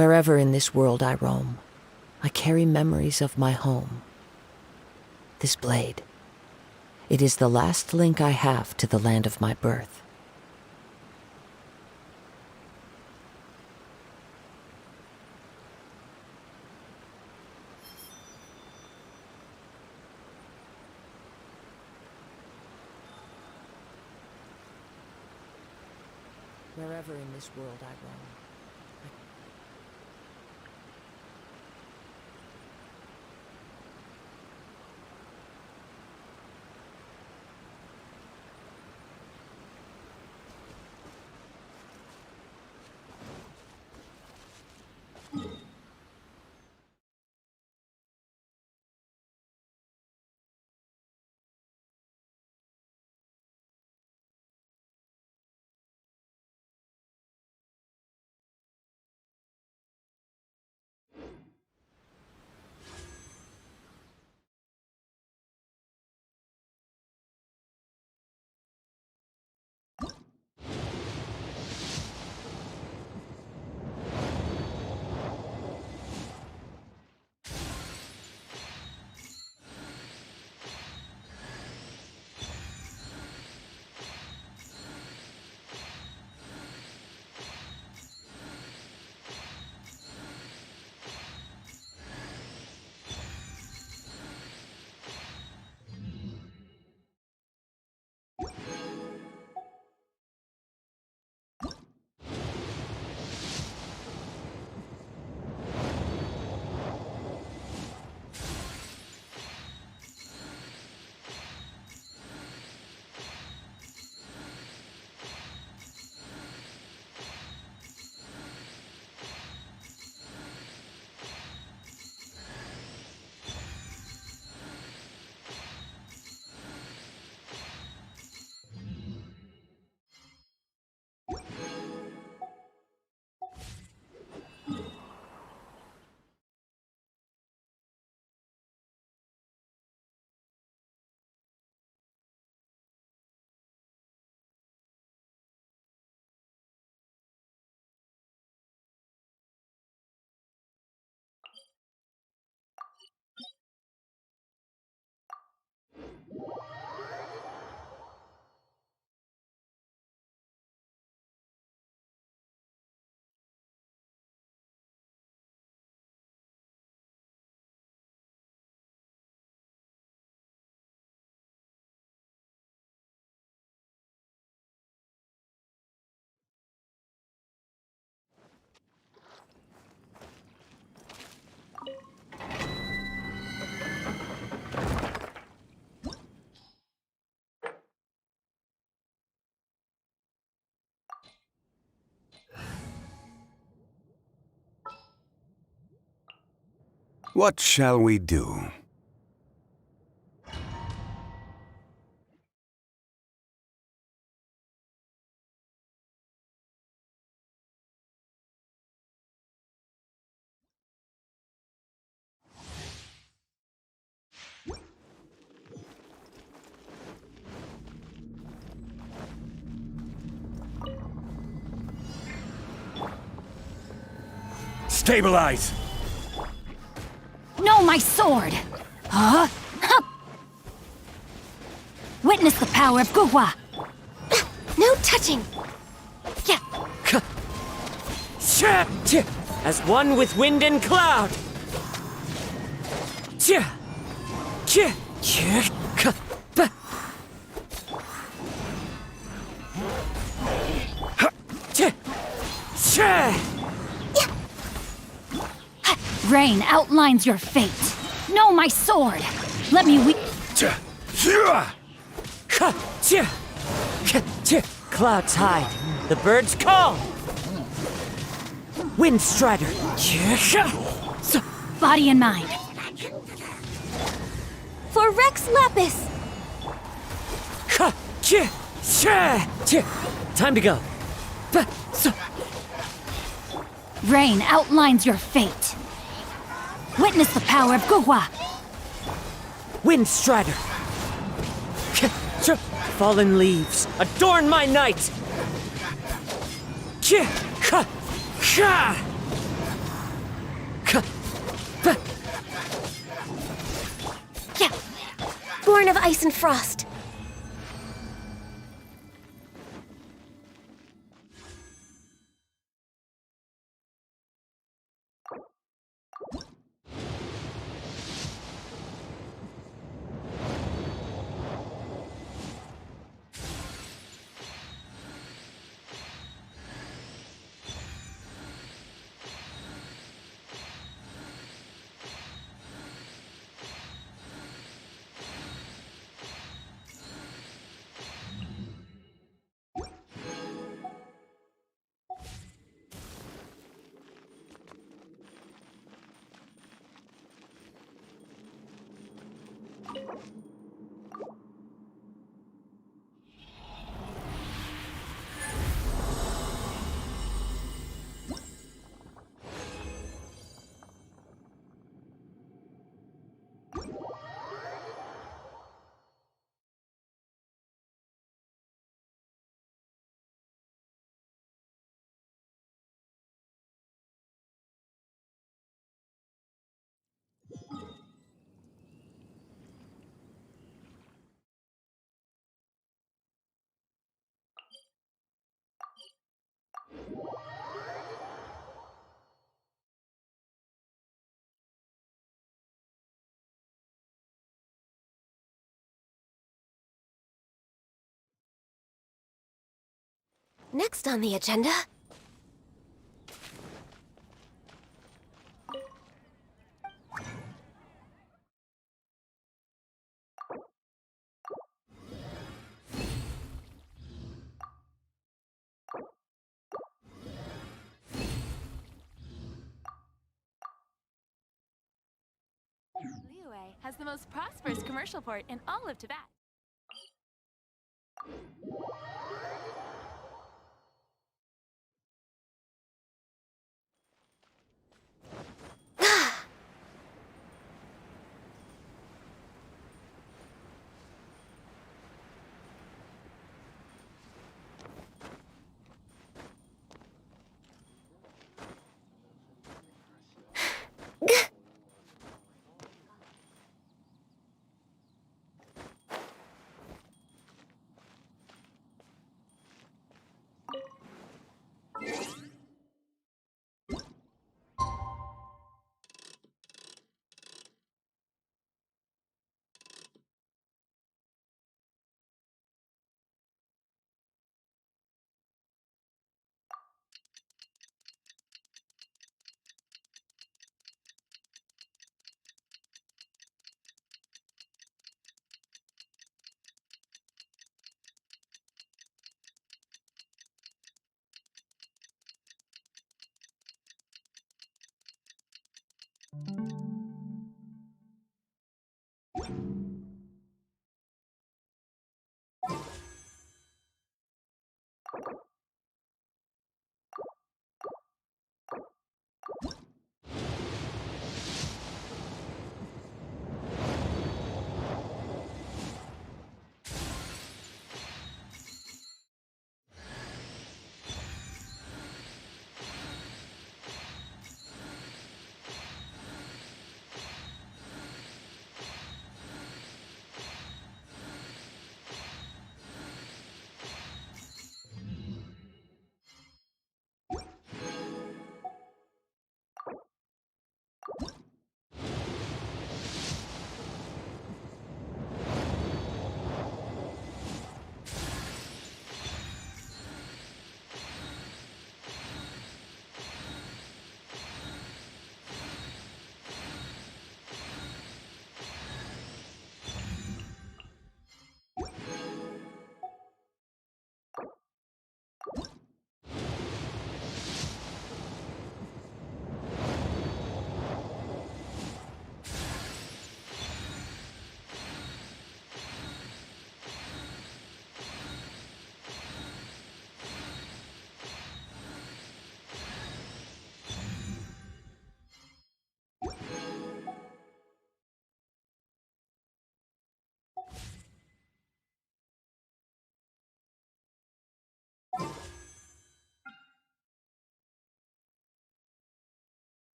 Wherever in this world I roam, I carry memories of my home. This blade, it is the last link I have to the land of my birth. Wherever in this world I roam. What shall we do? Stabilize! No, my sword! Huh? Witness the power of Guhua! No touching! Yeah. As one with wind and cloud! Rain outlines your fate. No, my sword! Let me Clouds hide, the birds call! Wind Strider! Body and mind. For Rex Lapis! Time to go! Rain outlines your fate. Witness the power of Guhua! Wind Strider! Fallen leaves, adorn my night! born of ice and frost. Next on the agenda... Liyue has the most prosperous commercial port in all of Teyvat.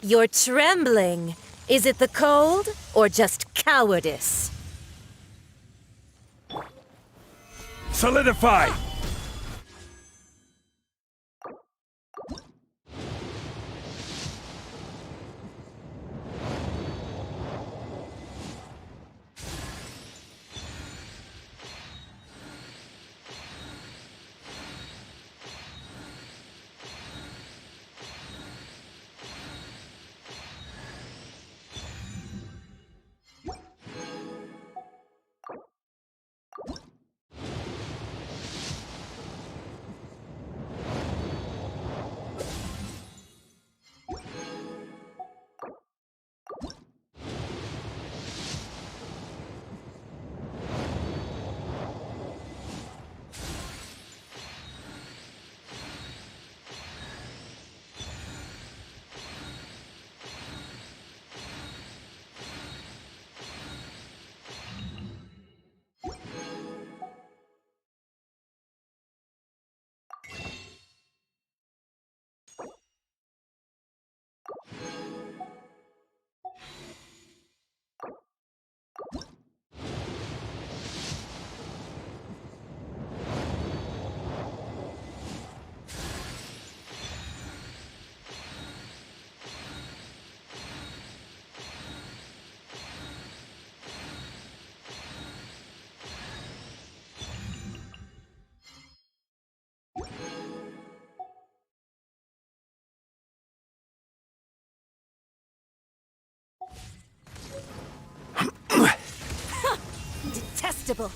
You're trembling. Is it the cold or just cowardice? Solidify! Detestable.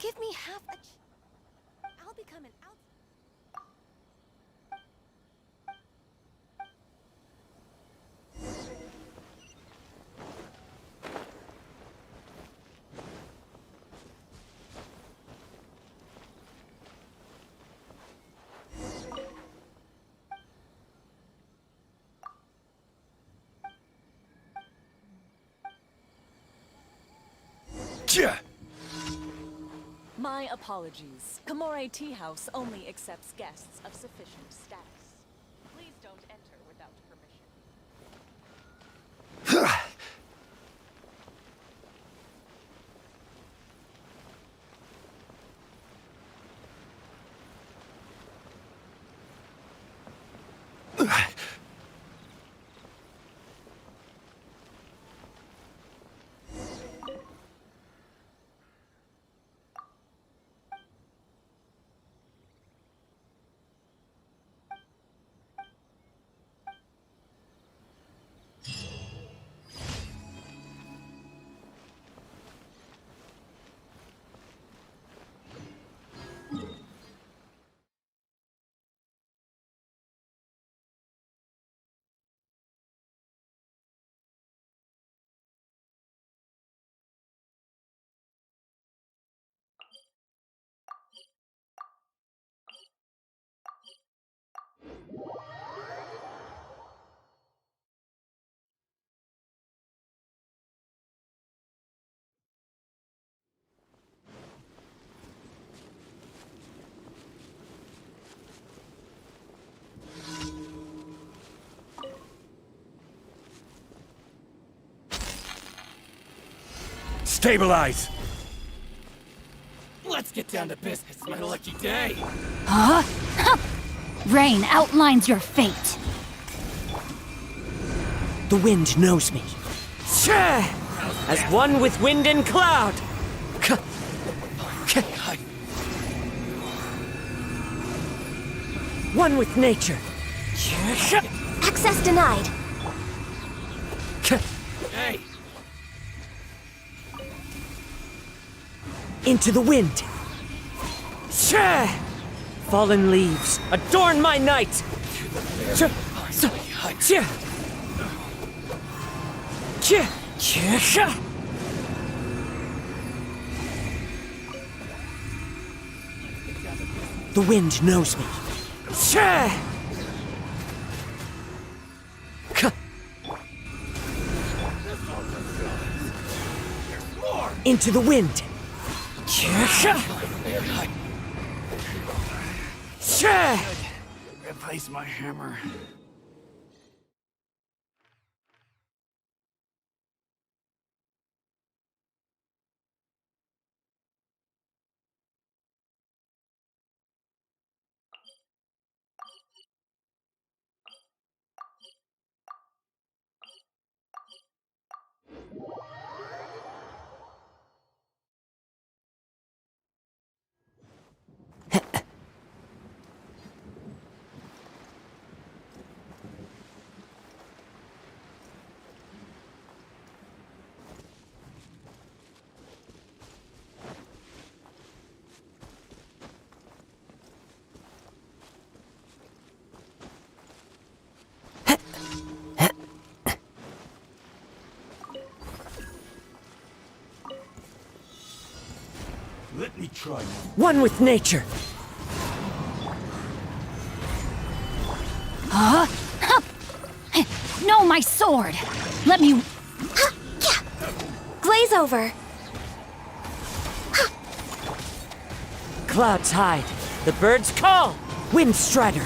Give me half a... I'll become an out... My apologies. Kamore Tea House only accepts guests of sufficient status. Please don't enter without permission. Stabilize! Let's get down to business. It's my lucky day. Huh? Rain outlines your fate. The wind knows me. As one with wind and cloud. One with nature. Access denied. Hey, Into the wind. Fallen leaves, adorn my night. The wind knows me. Into the wind. replace my hammer. Let me try. One with nature. Huh? No, my sword! Let me... Glaze over. Clouds hide. The birds call. Wind strider.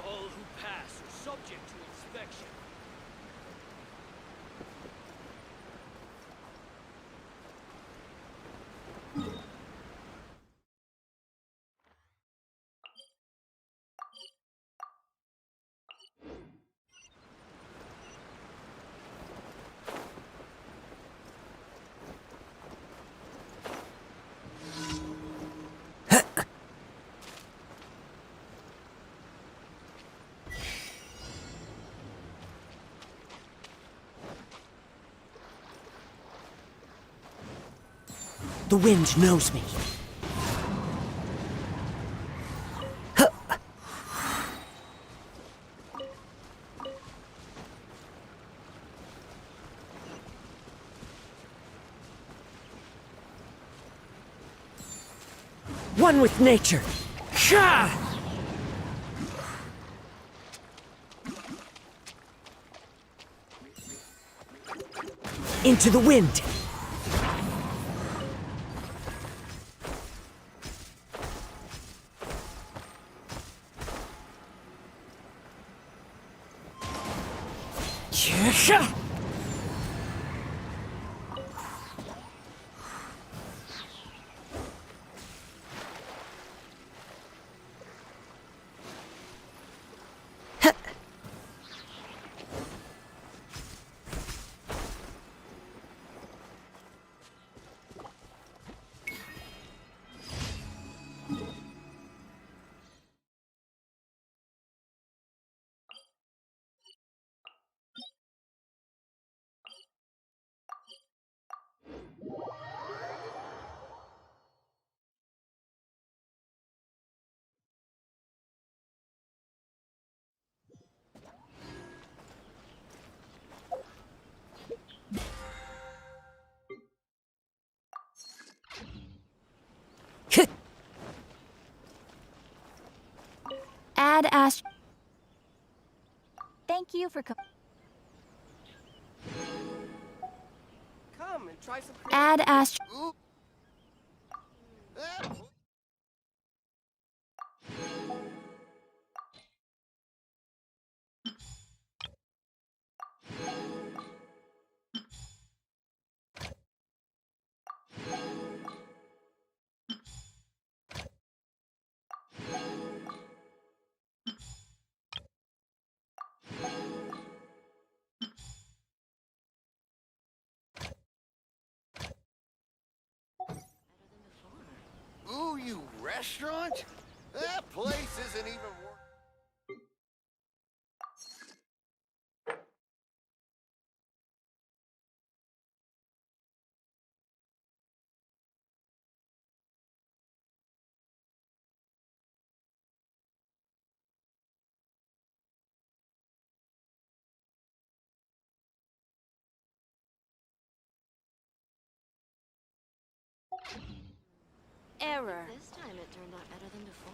All who pass are subject to inspection. The wind knows me. One with nature. Ha! Into the wind. Ha! Add Ast. Thank you for Come and try some. Add Ast. Ooh. Ooh, you restaurant? That place isn't even worth. Error. This time it turned out better than before.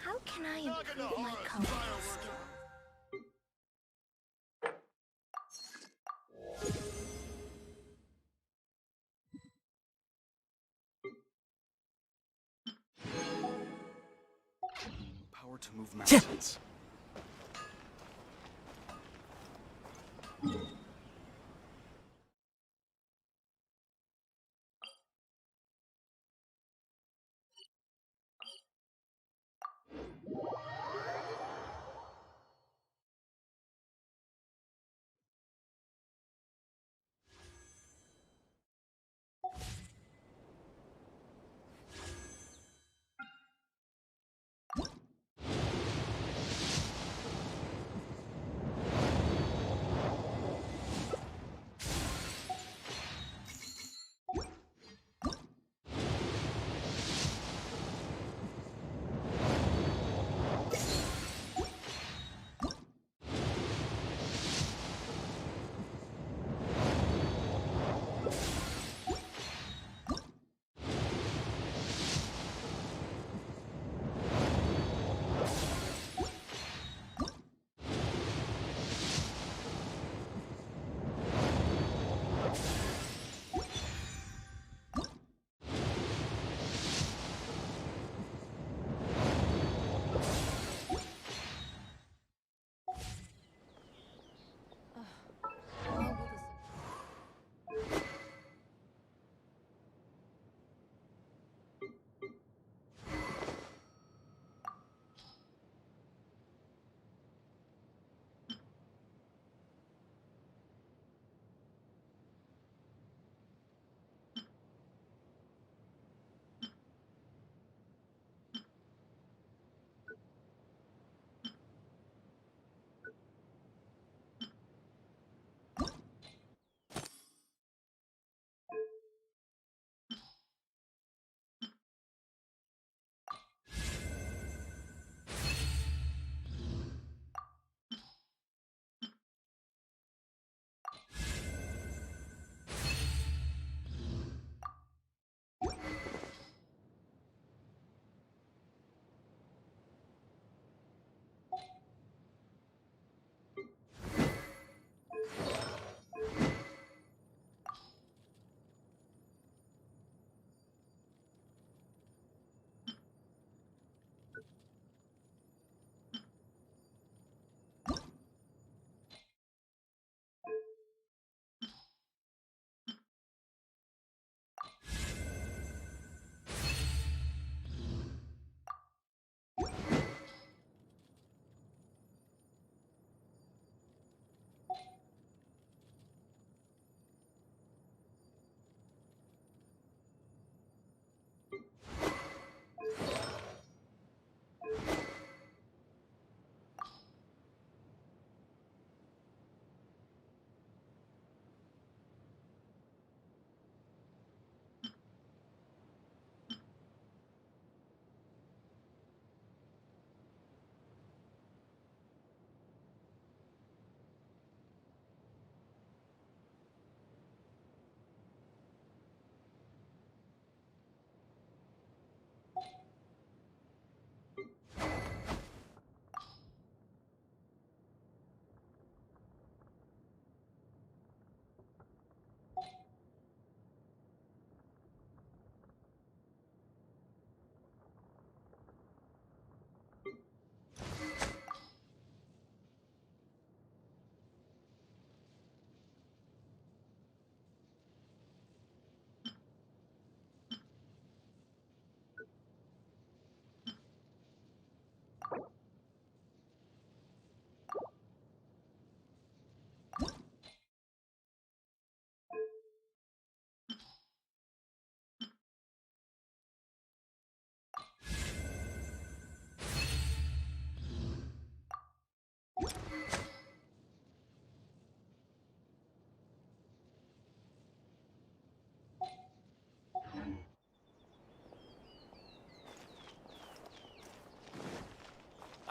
How can I improve my combat skill? Power to move mountains.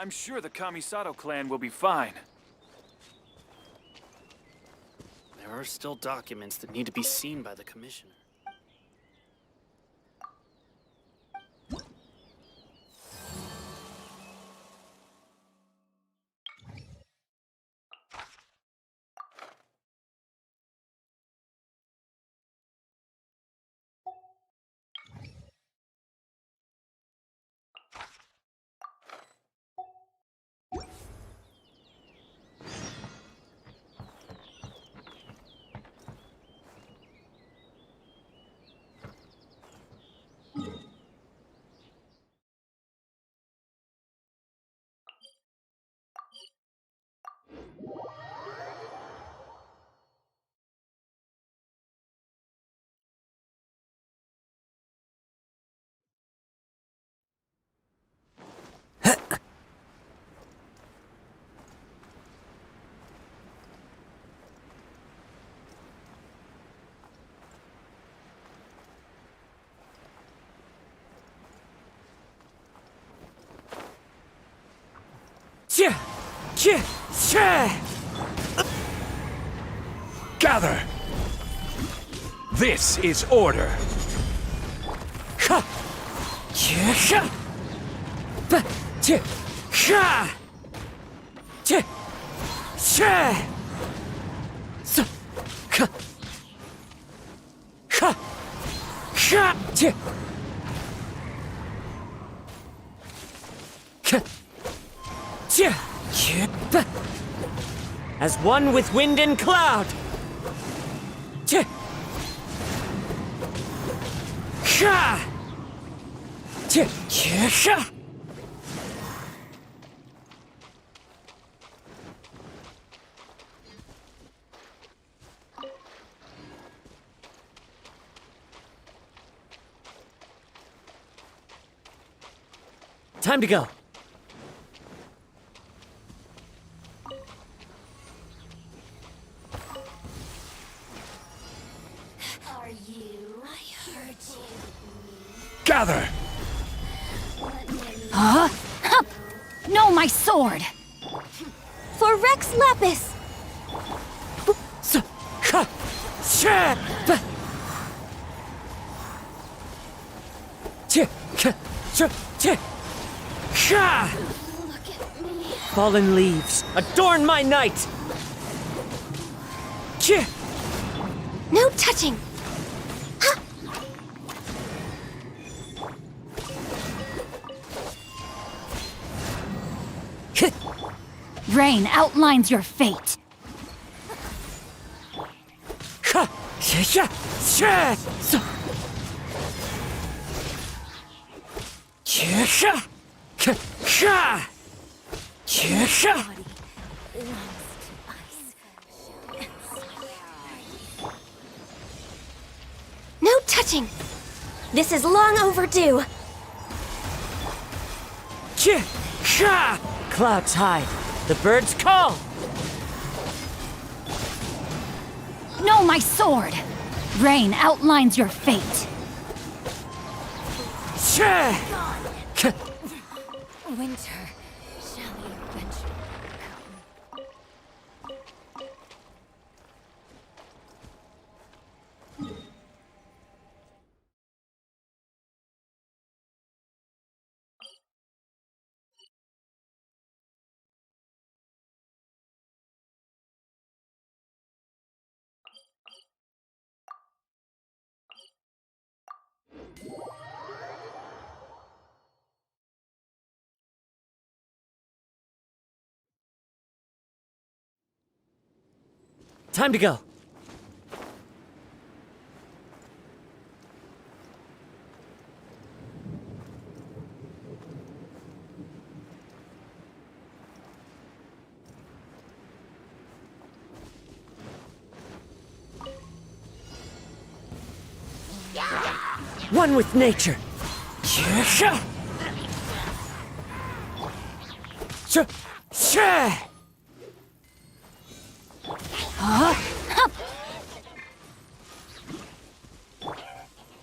I'm sure the Kamisato clan will be fine. There are still documents that need to be seen by the Commissioner. Gather! This is order. As one with wind and cloud. Time to go. Gather! Huh? Hup! No, my sword! For Rex Lapis! Fallen leaves, adorn my night! No touching! Rain outlines your fate. No touching! This is long overdue. Clouds hide, the birds call! No, my sword! Rain outlines your fate. Winter, shall we venture? Time to go. One with nature.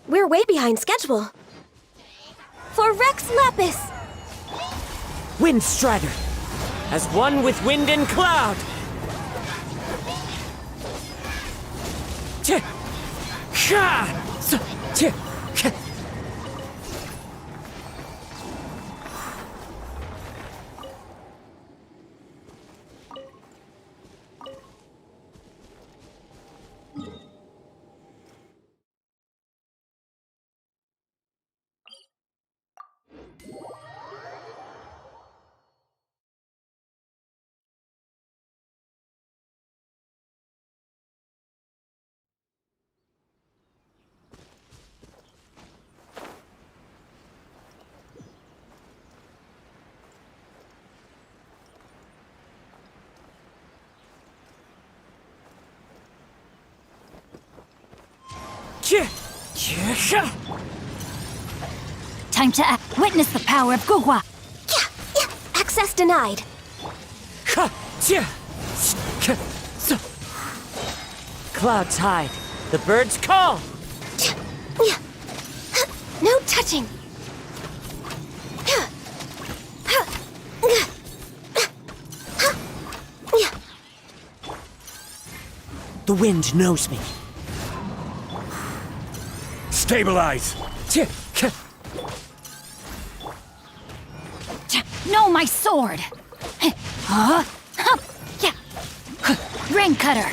We're way behind schedule. For Rex Lapis! Wind Strider! As one with wind and cloud! Tch! Ha! So, tch! Ha! Time to witness the power of Gugwa. Yeah. Access denied. Clouds hide. The birds call. No touching. The wind knows me. Stabilize! No, my sword! Rain cutter!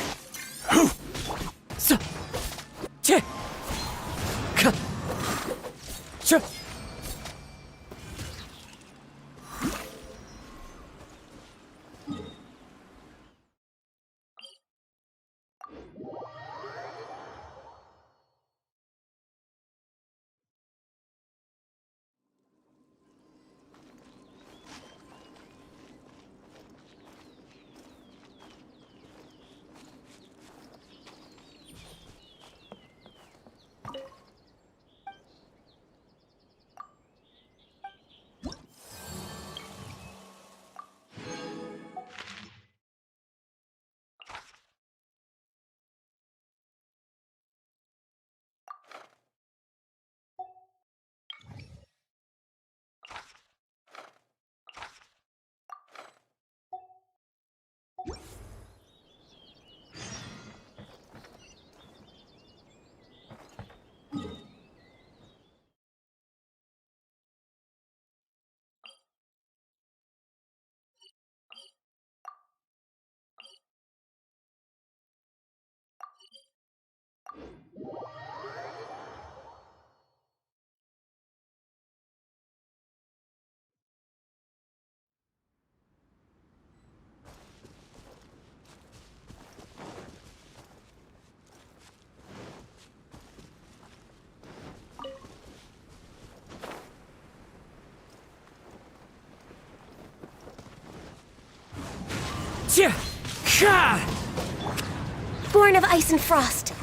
Born of ice and frost.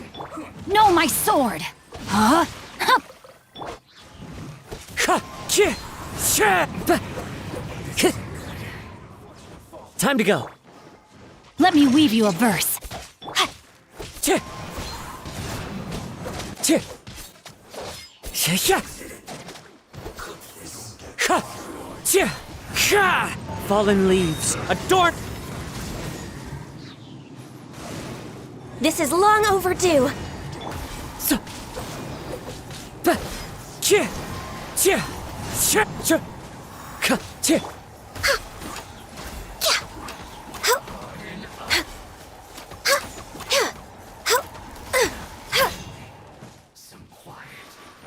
No, my sword! Time to go. Let me weave you a verse. Fallen leaves, adorn. This is long overdue.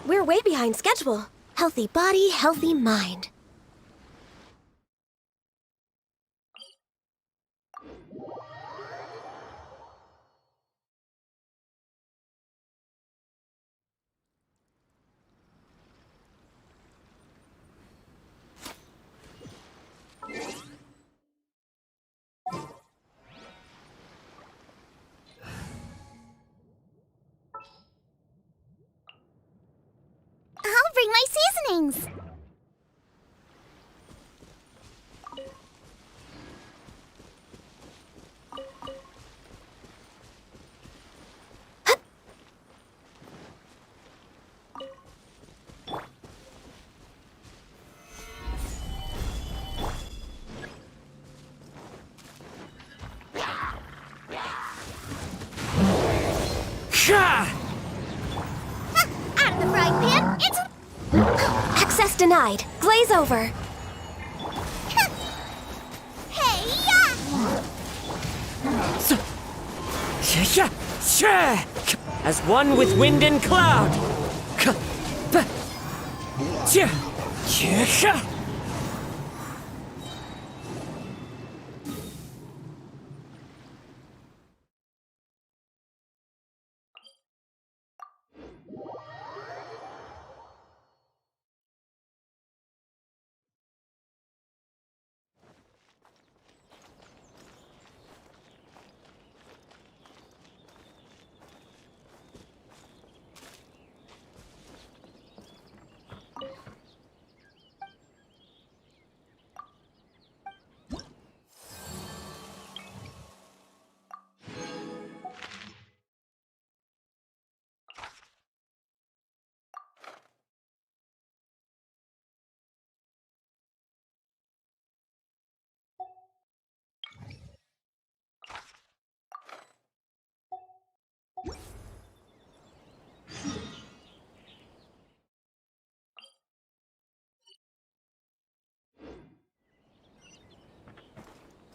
We're way behind schedule. Healthy body, healthy mind. I'll bring my seasonings! Access denied. Glaze over. As one with wind and cloud.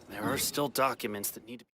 There are still documents that need to be...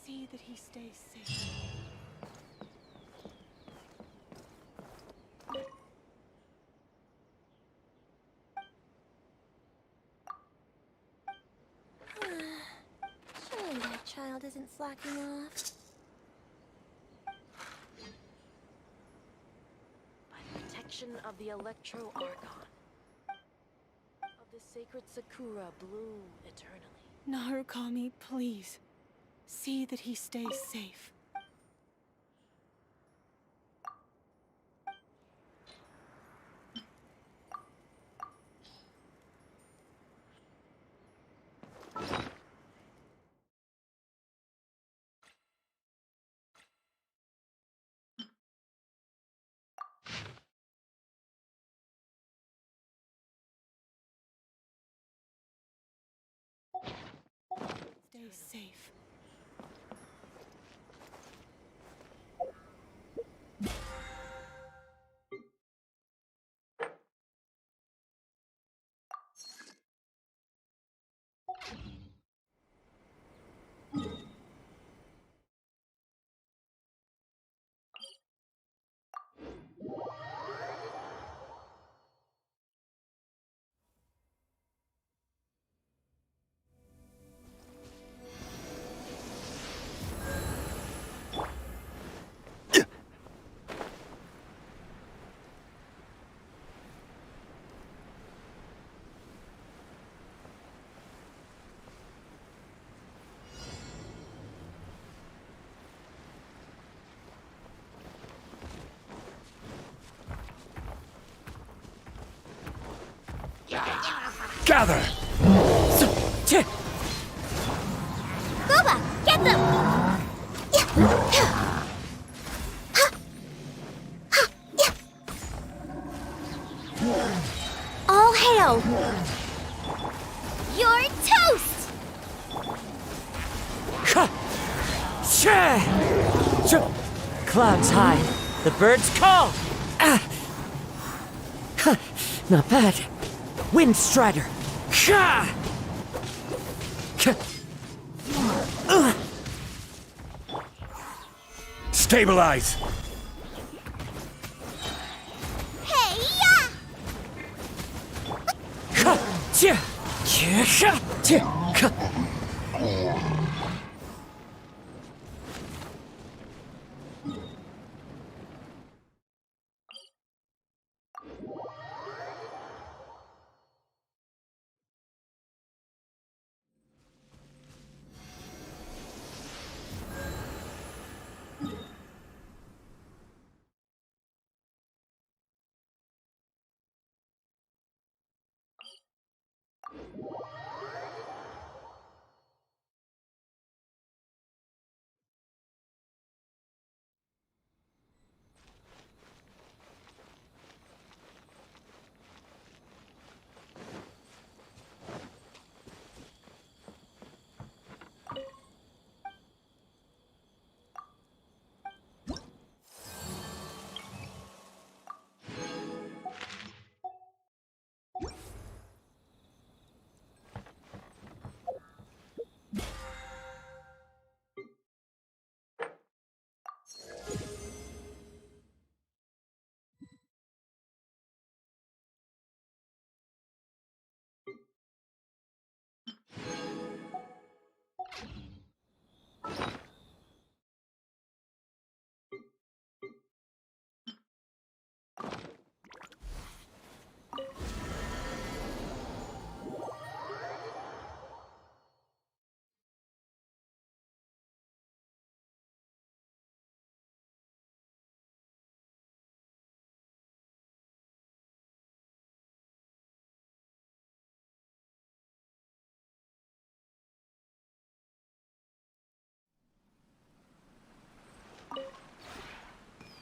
See that he stays safe. Surely that child isn't slacking off. By the protection of the Electro Archon, of the sacred Sakura bloom eternally. Narukami, please. See that he stays safe. Stay safe. Gather! Booba, get them! All hail! You're toast! Clouds high. The birds call. Not bad. Wind Strider. Stabilize!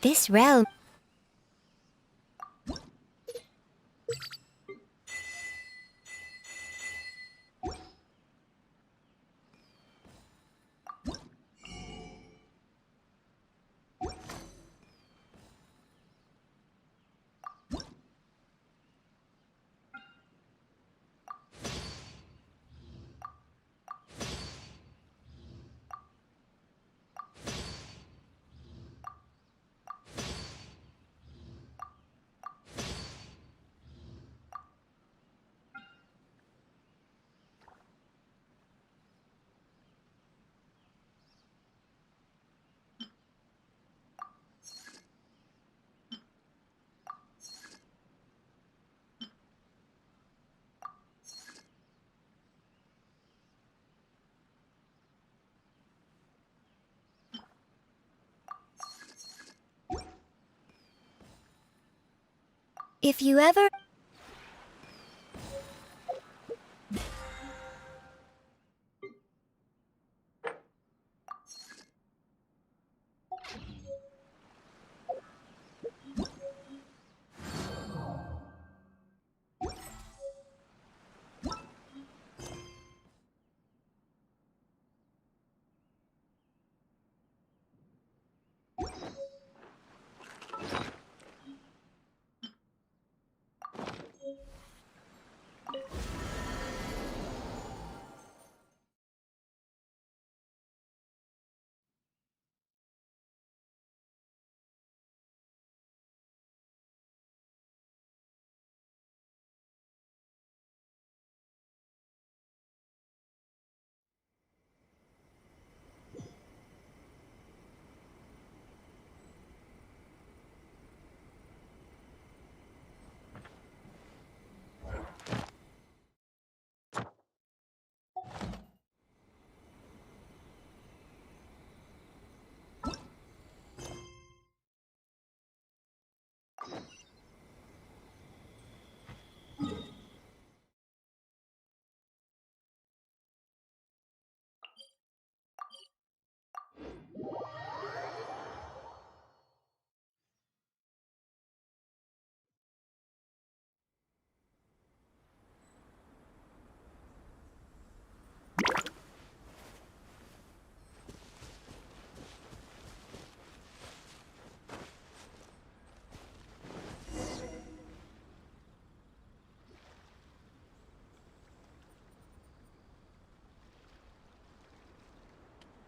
This realm... If you ever...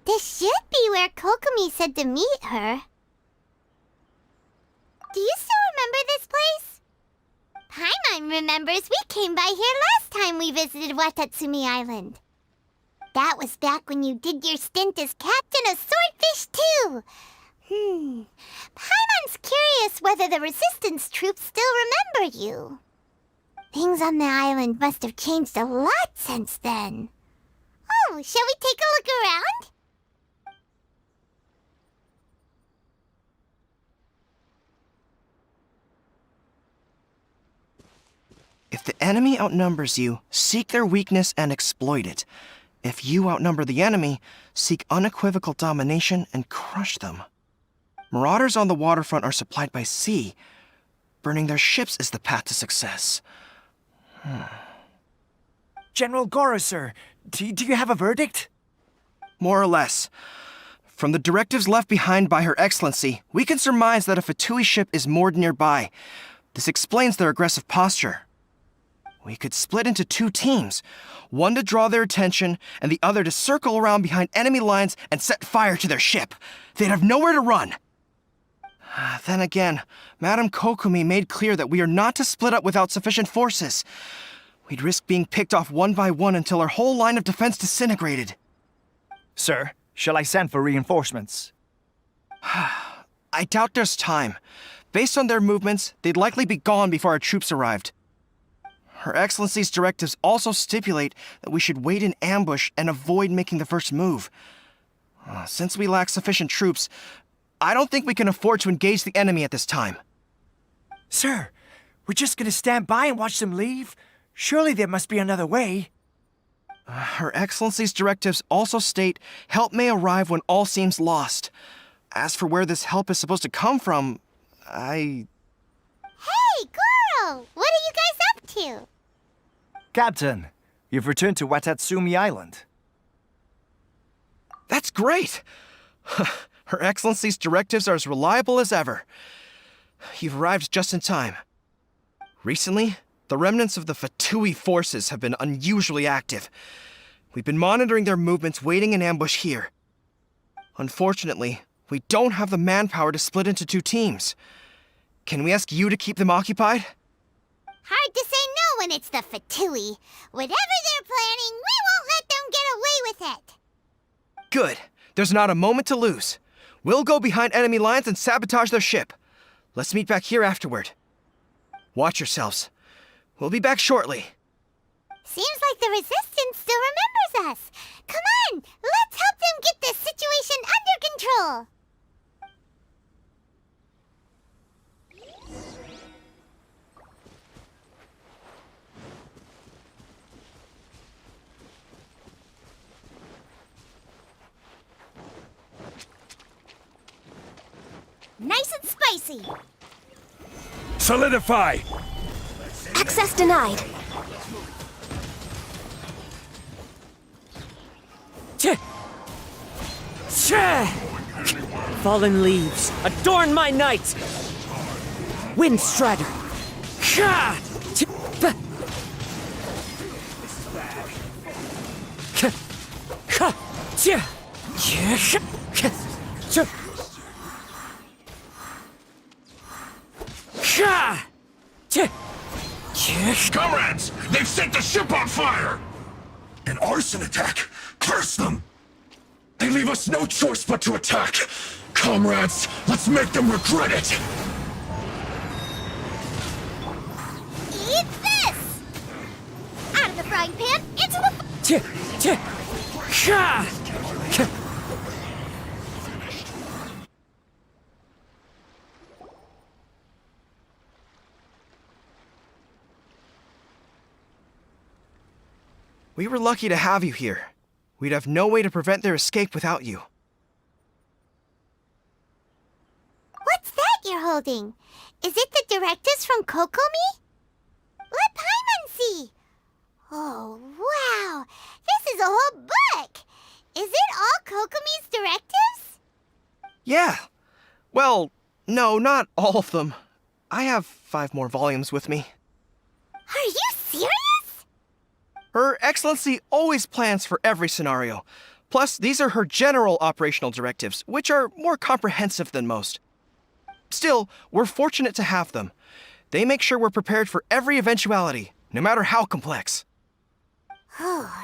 This should be where Kokomi said to meet her. Do you still remember this place? Paimon remembers we came by here last time we visited Watatsumi Island. That was back when you did your stint as captain of Swordfish too. Paimon's curious whether the Resistance troops still remember you. Things on the island must have changed a lot since then. Oh, shall we take a look around? If the enemy outnumbers you, seek their weakness and exploit it. If you outnumber the enemy, seek unequivocal domination and crush them. Marauders on the waterfront are supplied by sea. Burning their ships is the path to success. General Goro, sir, do you have a verdict? More or less. From the directives left behind by Her Excellency, we can surmise that a Fatui ship is moored nearby. This explains their aggressive posture. We could split into two teams, one to draw their attention and the other to circle around behind enemy lines and set fire to their ship. They'd have nowhere to run. Then again, Madame Kokomi made clear that we are not to split up without sufficient forces. We'd risk being picked off one by one until our whole line of defense disintegrated. Sir, shall I send for reinforcements? I doubt there's time. Based on their movements, they'd likely be gone before our troops arrived. Her Excellency's directives also stipulate that we should wait in ambush and avoid making the first move. Since we lack sufficient troops, I don't think we can afford to engage the enemy at this time. Sir, we're just gonna stand by and watch them leave? Surely there must be another way. Her Excellency's directives also state help may arrive when all seems lost. as for where this help is supposed to come from, Hey, Goro! What are you guys up to? Captain, you've returned to Watatsumi Island. That's great! Her Excellency's directives are as reliable as ever. You've arrived just in time. Recently, the remnants of the Fatui forces have been unusually active. We've been monitoring their movements, waiting in ambush here. Unfortunately, we don't have the manpower to split into 2 teams. Can we ask you to keep them occupied? Hard to say no when it's the Fatui. Whatever they're planning, we won't let them get away with it. Good. There's not a moment to lose. We'll go behind enemy lines and sabotage their ship. Let's meet back here afterward. Watch yourselves. We'll be back shortly. Seems like the Resistance still remembers us. Come on, let's help them get this situation under control. Nice and spicy. Solidify! Access denied. Fallen leaves, adorn my night! Wind Strider! Comrades! They've set the ship on fire! An arson attack! Curse them! They leave us no choice but to attack! Comrades, let's make them regret it! Eat this! Out of the frying pan, into the... We were lucky to have you here. We'd have no way to prevent their escape without you. What's that you're holding? Is it the directives from Kokomi? Let Paimon see. Oh, wow. This is a whole book. Is it all Kokomi's directives? Yeah. Well, no, not all of them. I have 5 more volumes with me. Are you serious? Her Excellency always plans for every scenario. Plus, these are her general operational directives, which are more comprehensive than most. Still, we're fortunate to have them. They make sure we're prepared for every eventuality, no matter how complex. Understanding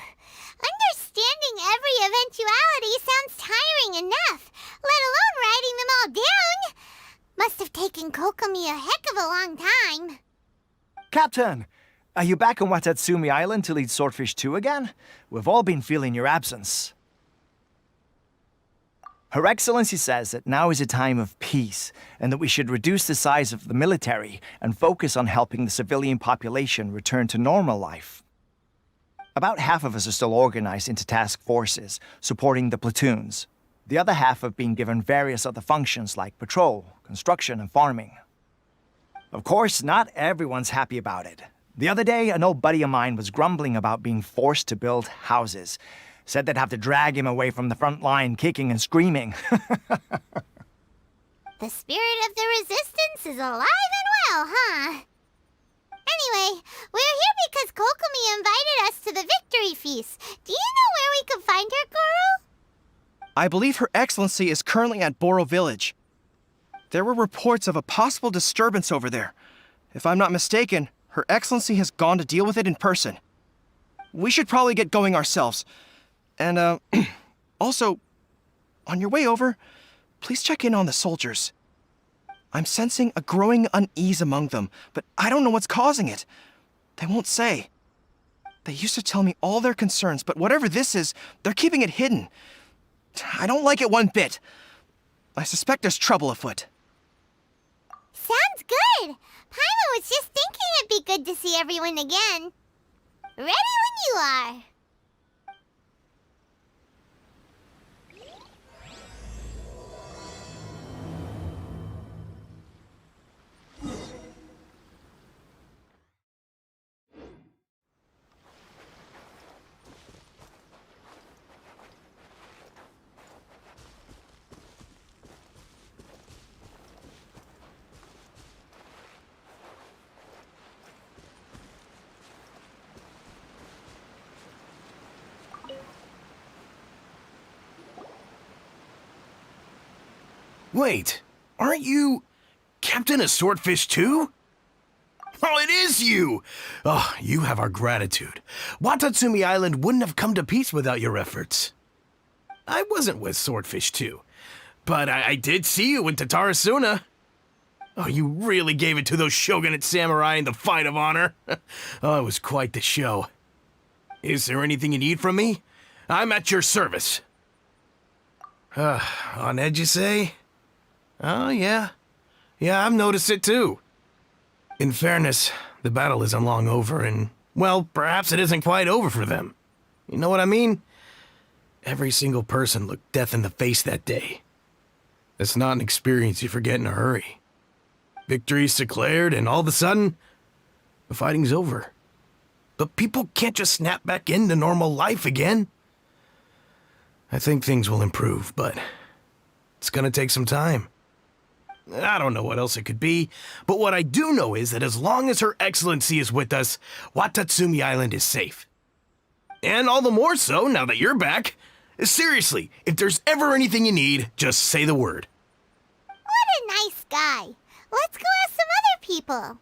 every eventuality sounds tiring enough, let alone writing them all down. Must have taken Kokomi a heck of a long time. Captain, are you back on Watatsumi Island to lead Swordfish 2 again? We've all been feeling your absence. Her Excellency says that now is a time of peace, and that we should reduce the size of the military and focus on helping the civilian population return to normal life. About half of us are still organized into task forces, supporting the platoons. The other half have been given various other functions like patrol, construction, and farming. Of course, not everyone's happy about it. The other day, an old buddy of mine was grumbling about being forced to build houses. Said they'd have to drag him away from the front line, kicking and screaming. The spirit of the Resistance is alive and well, huh? Anyway, we're here because Kokomi invited us to the victory feast. Do you know where we could find her, Goro? I believe Her Excellency is currently at Boro Village. There were reports of a possible disturbance over there. If I'm not mistaken, Her Excellency has gone to deal with it in person. We should probably get going ourselves. And, also, on your way over, please check in on the soldiers. I'm sensing a growing unease among them, but I don't know what's causing it. They won't say. They used to tell me all their concerns, but whatever this is, they're keeping it hidden. I don't like it one bit. I suspect there's trouble afoot. Sounds good. Paimon was just thinking it'd be good to see everyone again. Ready when you are. Wait, aren't you Captain of Swordfish too? Oh, it is you! Oh, you have our gratitude. Watatsumi Island wouldn't have come to peace without your efforts. I wasn't with Swordfish too, but I did see you with Tatarasuna. Oh, you really gave it to those shogunate samurai in the fight of honor. Oh, it was quite the show. Is there anything you need from me? I'm at your service. On edge, you say? Oh, yeah. Yeah, I've noticed it too. In fairness, the battle isn't long over, and, well, perhaps it isn't quite over for them. You know what I mean? Every single person looked death in the face that day. It's not an experience you forget in a hurry. Victory's declared, and all of a sudden, the fighting's over. But people can't just snap back into normal life again. I think things will improve, but it's gonna take some time. I don't know what else it could be, but what I do know is that as long as Her Excellency is with us, Watatsumi Island is safe. And all the more so now that you're back. Seriously, if there's ever anything you need, just say the word. What a nice guy. Let's go ask some other people.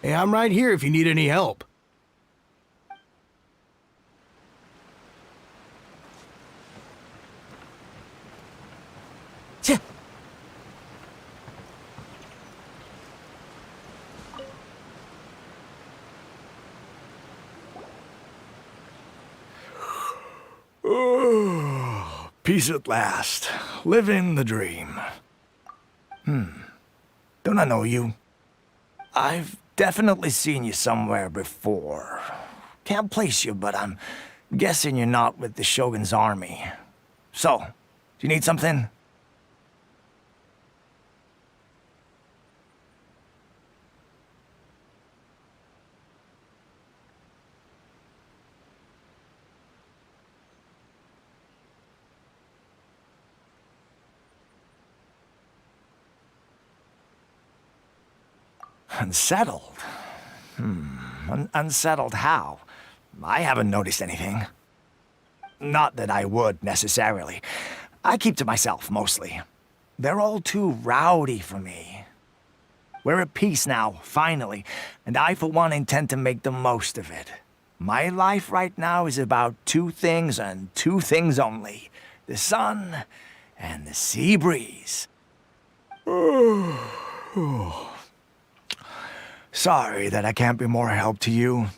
Hey, I'm right here if you need any help. Oh, peace at last. Living the dream. Don't I know you? I've definitely seen you somewhere before. Can't place you, but I'm guessing you're not with the Shogun's army. So, do you need something? Unsettled? Unsettled how? I haven't noticed anything. Not that I would, necessarily. I keep to myself, mostly. They're all too rowdy for me. We're at peace now, finally, and I, for one, intend to make the most of it. My life right now is about two things and two things only. The sun and the sea breeze. Sorry that I can't be more help to you.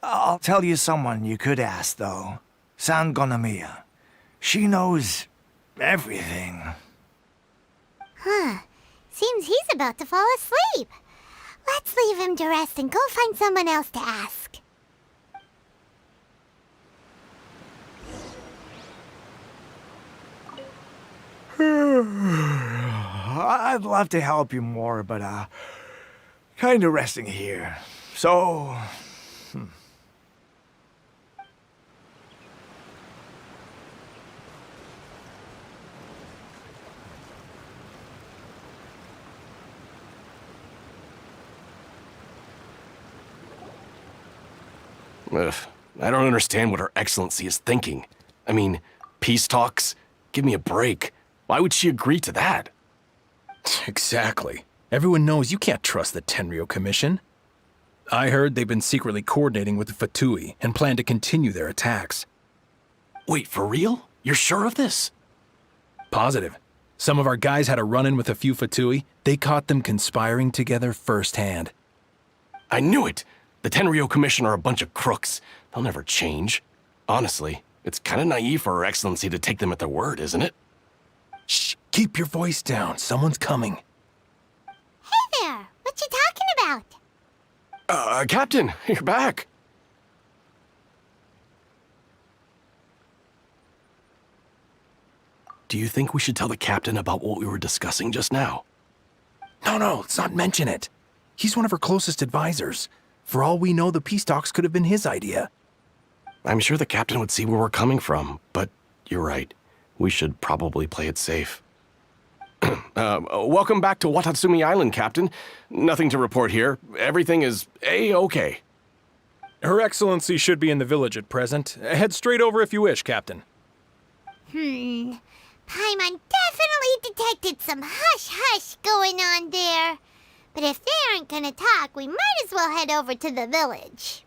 I'll tell you someone you could ask, though. San Gonomiya. She knows everything. Huh. Seems he's about to fall asleep. Let's leave him to rest and go find someone else to ask. I'd love to help you more, but, kinda resting here. So... Ugh, I don't understand what Her Excellency is thinking. I mean, peace talks? Give me a break. Why would she agree to that? Exactly. Everyone knows you can't trust the Tenryou Commission. I heard they've been secretly coordinating with the Fatui and plan to continue their attacks. Wait, for real? You're sure of this? Positive. Some of our guys had a run-in with a few Fatui. They caught them conspiring together firsthand. I knew it! The Tenryou Commission are a bunch of crooks. They'll never change. Honestly, it's kind of naive for Her Excellency to take them at their word, isn't it? Shh! Keep your voice down. Someone's coming. Hey there! What you talking about? Captain, you're back. Do you think we should tell the captain about what we were discussing just now? No, let's not mention it. He's one of our closest advisors. For all we know, the peace talks could have been his idea. I'm sure the captain would see where we're coming from, but you're right. We should probably play it safe. Welcome back to Watatsumi Island, Captain. Nothing to report here. Everything is A-okay. Her Excellency should be in the village at present. Head straight over if you wish, Captain. Paimon definitely detected some hush-hush going on there. But if they aren't gonna talk, we might as well head over to the village.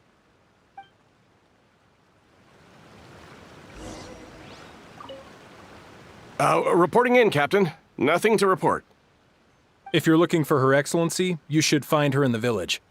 Reporting in, Captain. Nothing to report. If you're looking for Her Excellency, you should find her in the village.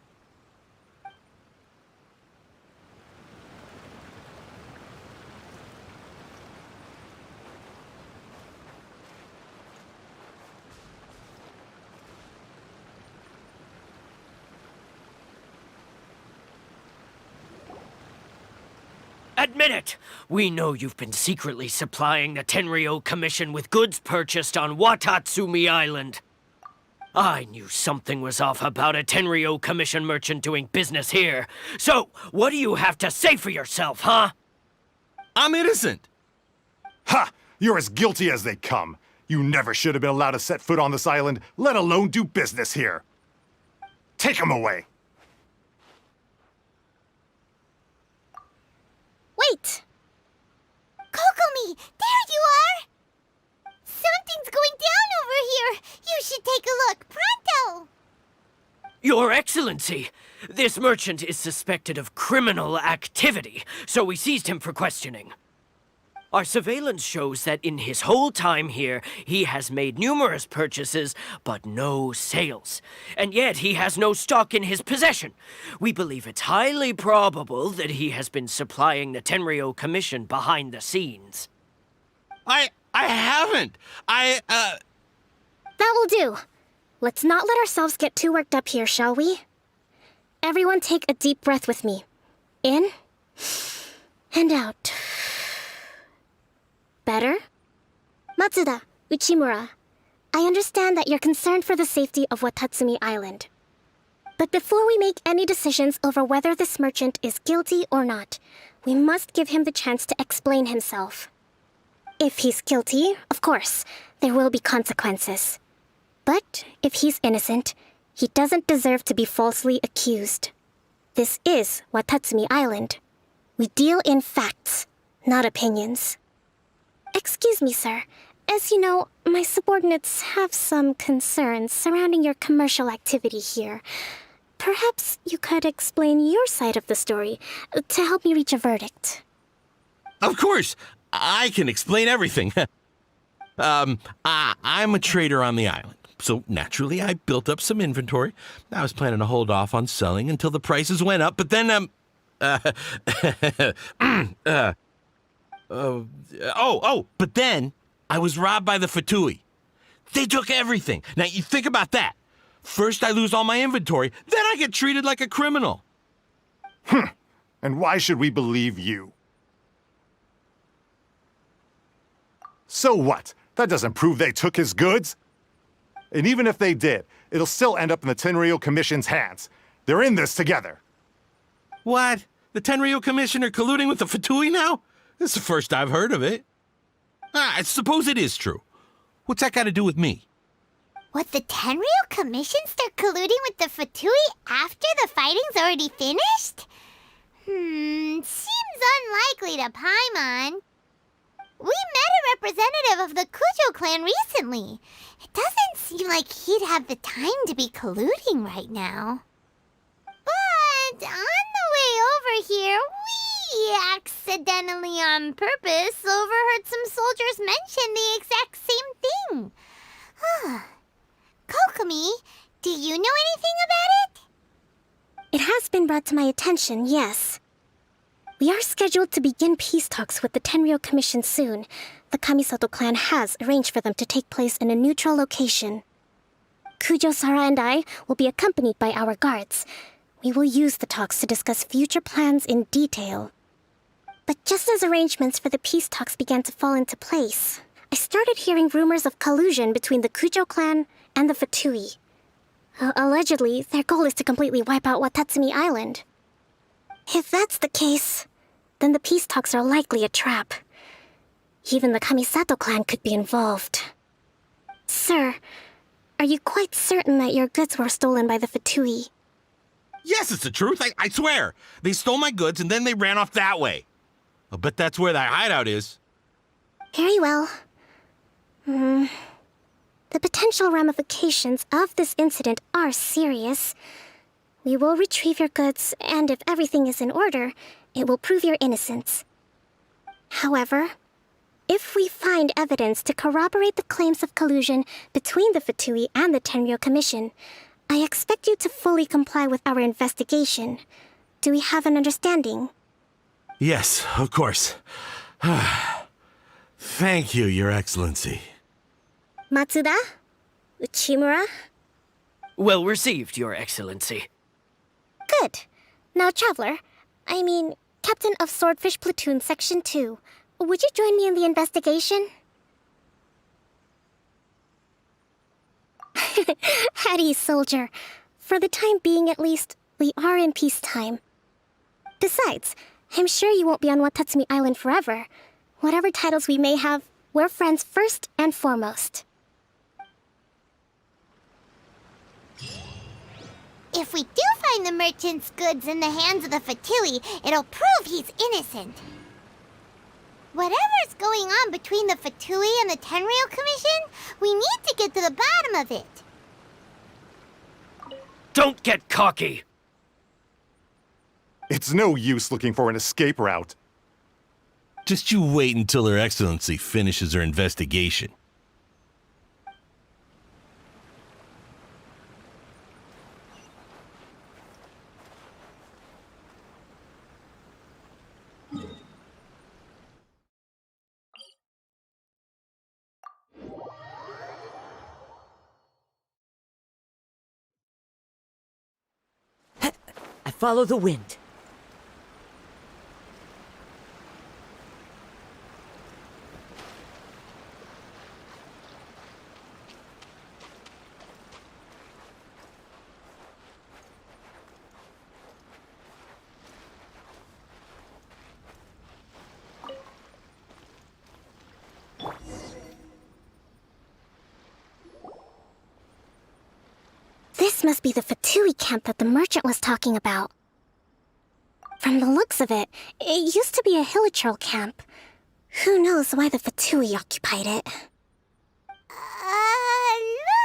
Admit it! We know you've been secretly supplying the Tenryou Commission with goods purchased on Watatsumi Island. I knew something was off about a Tenryou Commission merchant doing business here. So, what do you have to say for yourself, huh? I'm innocent! Ha! You're as guilty as they come. You never should have been allowed to set foot on this island, let alone do business here. Take him away! Wait! Kokomi, there you are! Something's going down over here! You should take a look, pronto! Your Excellency! This merchant is suspected of criminal activity, so we seized him for questioning. Our surveillance shows that in his whole time here, he has made numerous purchases, but no sales. And yet he has no stock in his possession. We believe it's highly probable that he has been supplying the Tenryou Commission behind the scenes. I haven't. That will do. Let's not let ourselves get too worked up here, shall we? Everyone take a deep breath with me. In and out. Better? Matsuda, Uchimura, I understand that you're concerned for the safety of Watatsumi Island. But before we make any decisions over whether this merchant is guilty or not, we must give him the chance to explain himself. If he's guilty, of course, there will be consequences. But if he's innocent, he doesn't deserve to be falsely accused. This is Watatsumi Island. We deal in facts, not opinions. Excuse me, sir. As you know, my subordinates have some concerns surrounding your commercial activity here. Perhaps you could explain your side of the story to help me reach a verdict. Of course, I can explain everything. I'm a trader on the island, so naturally I built up some inventory. I was planning to hold off on selling until the prices went up, but then, but then I was robbed by the Fatui. They took everything. Now, you think about that. First I lose all my inventory, then I get treated like a criminal. And why should we believe you? So what? That doesn't prove they took his goods. And even if they did, it'll still end up in the Tenryou Commission's hands. They're in this together. What? The Tenryou Commission are colluding with the Fatui now? This is the first I've heard of it. I suppose it is true. What's that got to do with me? What, the Tenryou Commission start colluding with the Fatui after the fighting's already finished? Seems unlikely to Paimon. We met a representative of the Kujo clan recently. It doesn't seem like he'd have the time to be colluding right now. But on the way over here, we accidentally on purpose overheard some soldiers mention the exact same thing. Kokomi, do you know anything about it? It has been brought to my attention, yes. We are scheduled to begin peace talks with the Tenryou Commission soon. The Kamisato clan has arranged for them to take place in a neutral location. Kujo-Sara and I will be accompanied by our guards. We will use the talks to discuss future plans in detail. But just as arrangements for the peace talks began to fall into place, I started hearing rumors of collusion between the Kujo clan and the Fatui. Allegedly, their goal is to completely wipe out Watatsumi Island. If that's the case, then the peace talks are likely a trap. Even the Kamisato clan could be involved. Sir, are you quite certain that your goods were stolen by the Fatui? Yes, it's the truth. I swear. They stole my goods and then they ran off that way. I'll bet that's where that hideout is. Very well. The potential ramifications of this incident are serious. We will retrieve your goods, and if everything is in order, it will prove your innocence. However, if we find evidence to corroborate the claims of collusion between the Fatui and the Tenryou Commission, I expect you to fully comply with our investigation. Do we have an understanding? Yes, of course. Thank you, Your Excellency. Matsuda? Uchimura? Well received, Your Excellency. Good. Now, Traveler, Captain of Swordfish Platoon Section 2, would you join me in the investigation? At ease, soldier. For the time being, at least, we are in peacetime. Besides, I'm sure you won't be on Watatsumi Island forever. Whatever titles we may have, we're friends first and foremost. If we do find the merchant's goods in the hands of the Fatui, it'll prove he's innocent. Whatever's going on between the Fatui and the Tenryou Commission, we need to get to the bottom of it. Don't get cocky! It's no use looking for an escape route. Just you wait until Her Excellency finishes her investigation. I follow the wind. This must be the Fatui camp that the merchant was talking about. From the looks of it, it used to be a hilichurl camp. Who knows why the Fatui occupied it?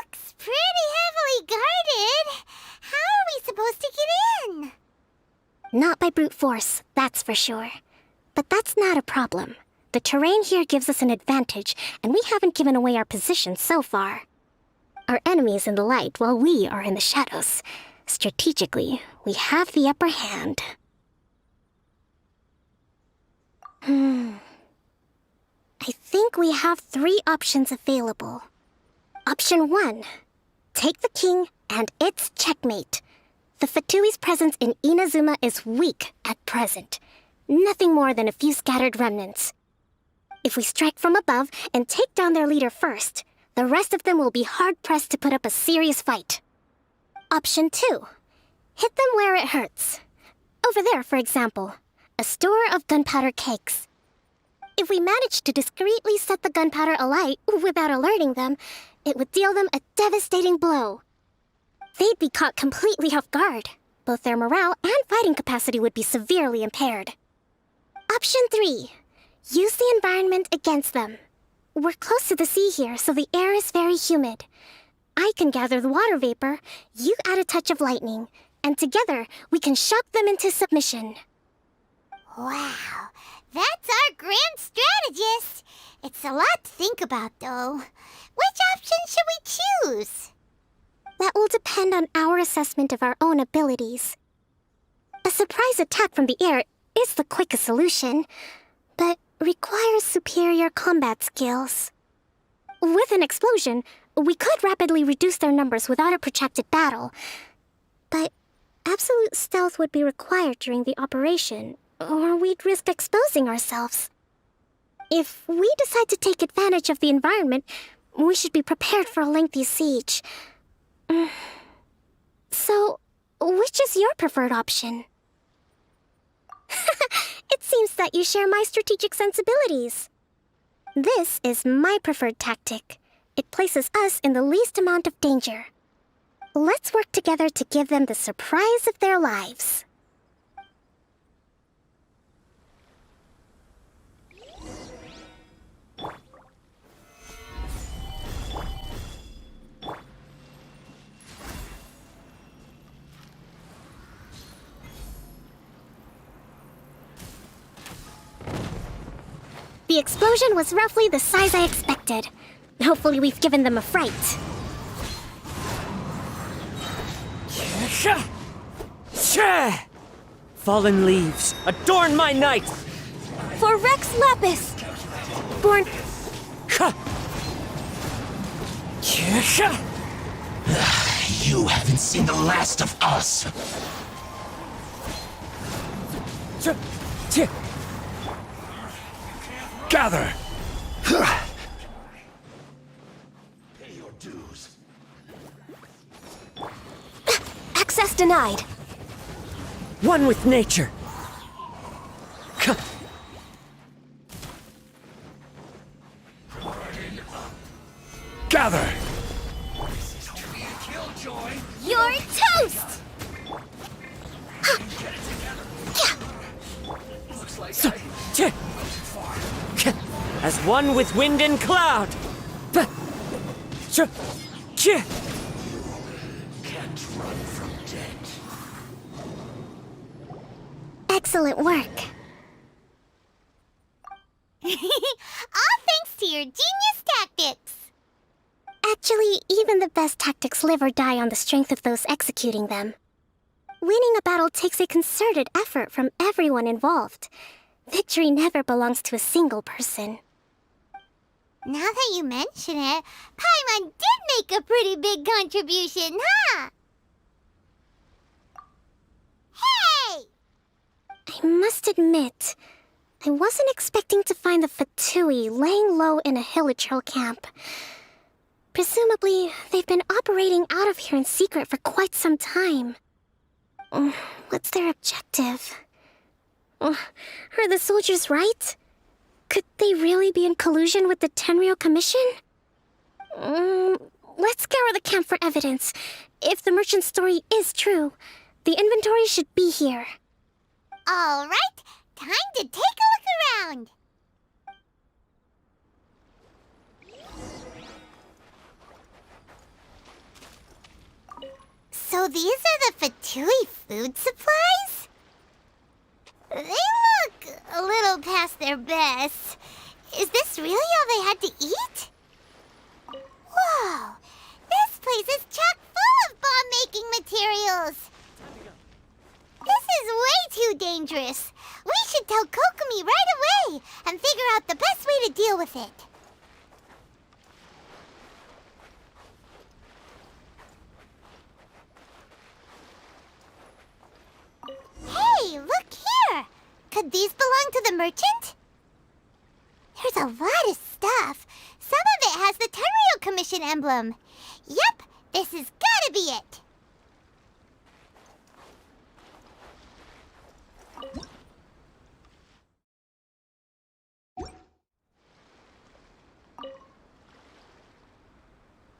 Looks pretty heavily guarded. How are we supposed to get in? Not by brute force, that's for sure. But that's not a problem. The terrain here gives us an advantage, and we haven't given away our position so far. Our enemy is in the light while we are in the shadows. Strategically, we have the upper hand. I think we have 3 options available. Option 1. Take the king and it's checkmate. The Fatui's presence in Inazuma is weak at present. Nothing more than a few scattered remnants. If we strike from above and take down their leader first, the rest of them will be hard-pressed to put up a serious fight. Option 2. Hit them where it hurts. Over there, for example, a store of gunpowder cakes. If we manage to discreetly set the gunpowder alight without alerting them, it would deal them a devastating blow. They'd be caught completely off guard. Both their morale and fighting capacity would be severely impaired. Option 3. Use the environment against them. We're close to the sea here, so the air is very humid. I can gather the water vapor, you add a touch of lightning, and together we can shock them into submission. Wow, that's our grand strategist. It's a lot to think about, though. Which option should we choose? That will depend on our assessment of our own abilities. A surprise attack from the air is the quickest solution, but requires superior combat skills. With an explosion, we could rapidly reduce their numbers without a protracted battle, but absolute stealth would be required during the operation, or we'd risk exposing ourselves. If we decide to take advantage of the environment, we should be prepared for a lengthy siege. So, which is your preferred option? It seems that you share my strategic sensibilities. This is my preferred tactic. It places us in the least amount of danger. Let's work together to give them the surprise of their lives. The explosion was roughly the size I expected. Hopefully we've given them a fright. Fallen leaves, adorn my night! For Rex Lapis! Born... You haven't seen the last of us! Gather! Pay your dues. Access denied. One with nature. Gather! You're toast! As one with wind and cloud. Can't run from death. Excellent work. All thanks to your genius tactics! Actually, even the best tactics live or die on the strength of those executing them. Winning a battle takes a concerted effort from everyone involved. Victory never belongs to a single person. Now that you mention it, Paimon did make a pretty big contribution, huh? Hey! I must admit, I wasn't expecting to find the Fatui laying low in a Hilichurl camp. Presumably, they've been operating out of here in secret for quite some time. What's their objective? Are the soldiers right? Could they really be in collusion with the Tenryou Commission? Let's scour the camp for evidence. If the merchant's story is true, the inventory should be here. All right, time to take a look around. So these are the Fatui food supplies? They look a little past their best. Is this really all they had to eat? Whoa! This place is chock full of bomb-making materials! This is way too dangerous. We should tell Kokomi right away and figure out the best way to deal with it. Hey, look here! Could these belong to the merchant? There's a lot of stuff. Some of it has the Tenryou Commission emblem. Yep, this has gotta be it.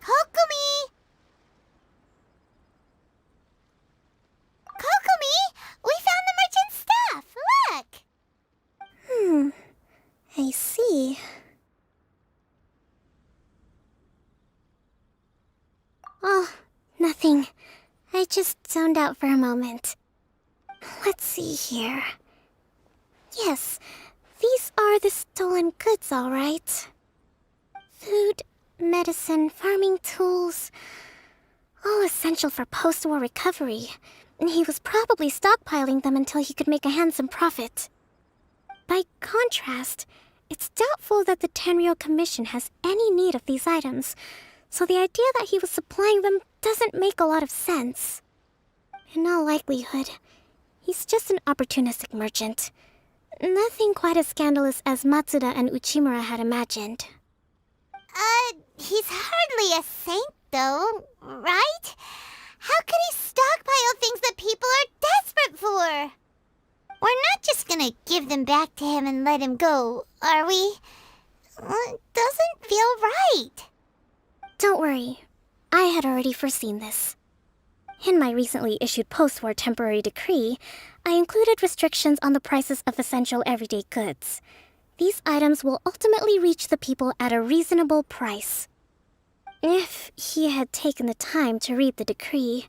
Kokomi! Kokomi! We found the merchant's stuff! Look! I see. Oh, nothing. I just zoned out for a moment. Let's see here. Yes, these are the stolen goods, all right. Food, medicine, farming tools. All essential for post-war recovery. He was probably stockpiling them until he could make a handsome profit. By contrast, it's doubtful that the Tenryou Commission has any need of these items, so the idea that he was supplying them doesn't make a lot of sense. In all likelihood, he's just an opportunistic merchant. Nothing quite as scandalous as Matsuda and Uchimura had imagined. He's hardly a saint, though, right? How could he stockpile things that people are desperate for? We're not just gonna give them back to him and let him go, are we? It doesn't feel right. Don't worry. I had already foreseen this. In my recently issued post-war temporary decree, I included restrictions on the prices of essential everyday goods. These items will ultimately reach the people at a reasonable price. If he had taken the time to read the decree,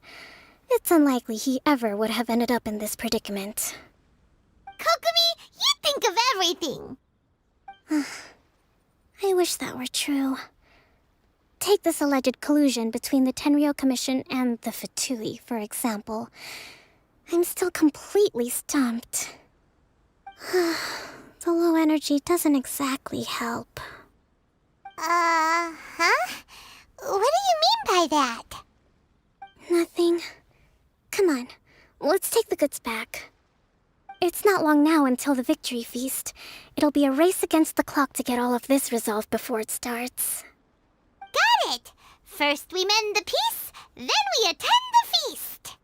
it's unlikely he ever would have ended up in this predicament. Kokomi, you think of everything! I wish that were true. Take this alleged collusion between the Tenryou Commission and the Fatui, for example. I'm still completely stumped. The low energy doesn't exactly help. Huh? What do you mean by that? Nothing. Come on, let's take the goods back. It's not long now until the victory feast. It'll be a race against the clock to get all of this resolved before it starts. Got it! First we mend the peace, then we attend the feast!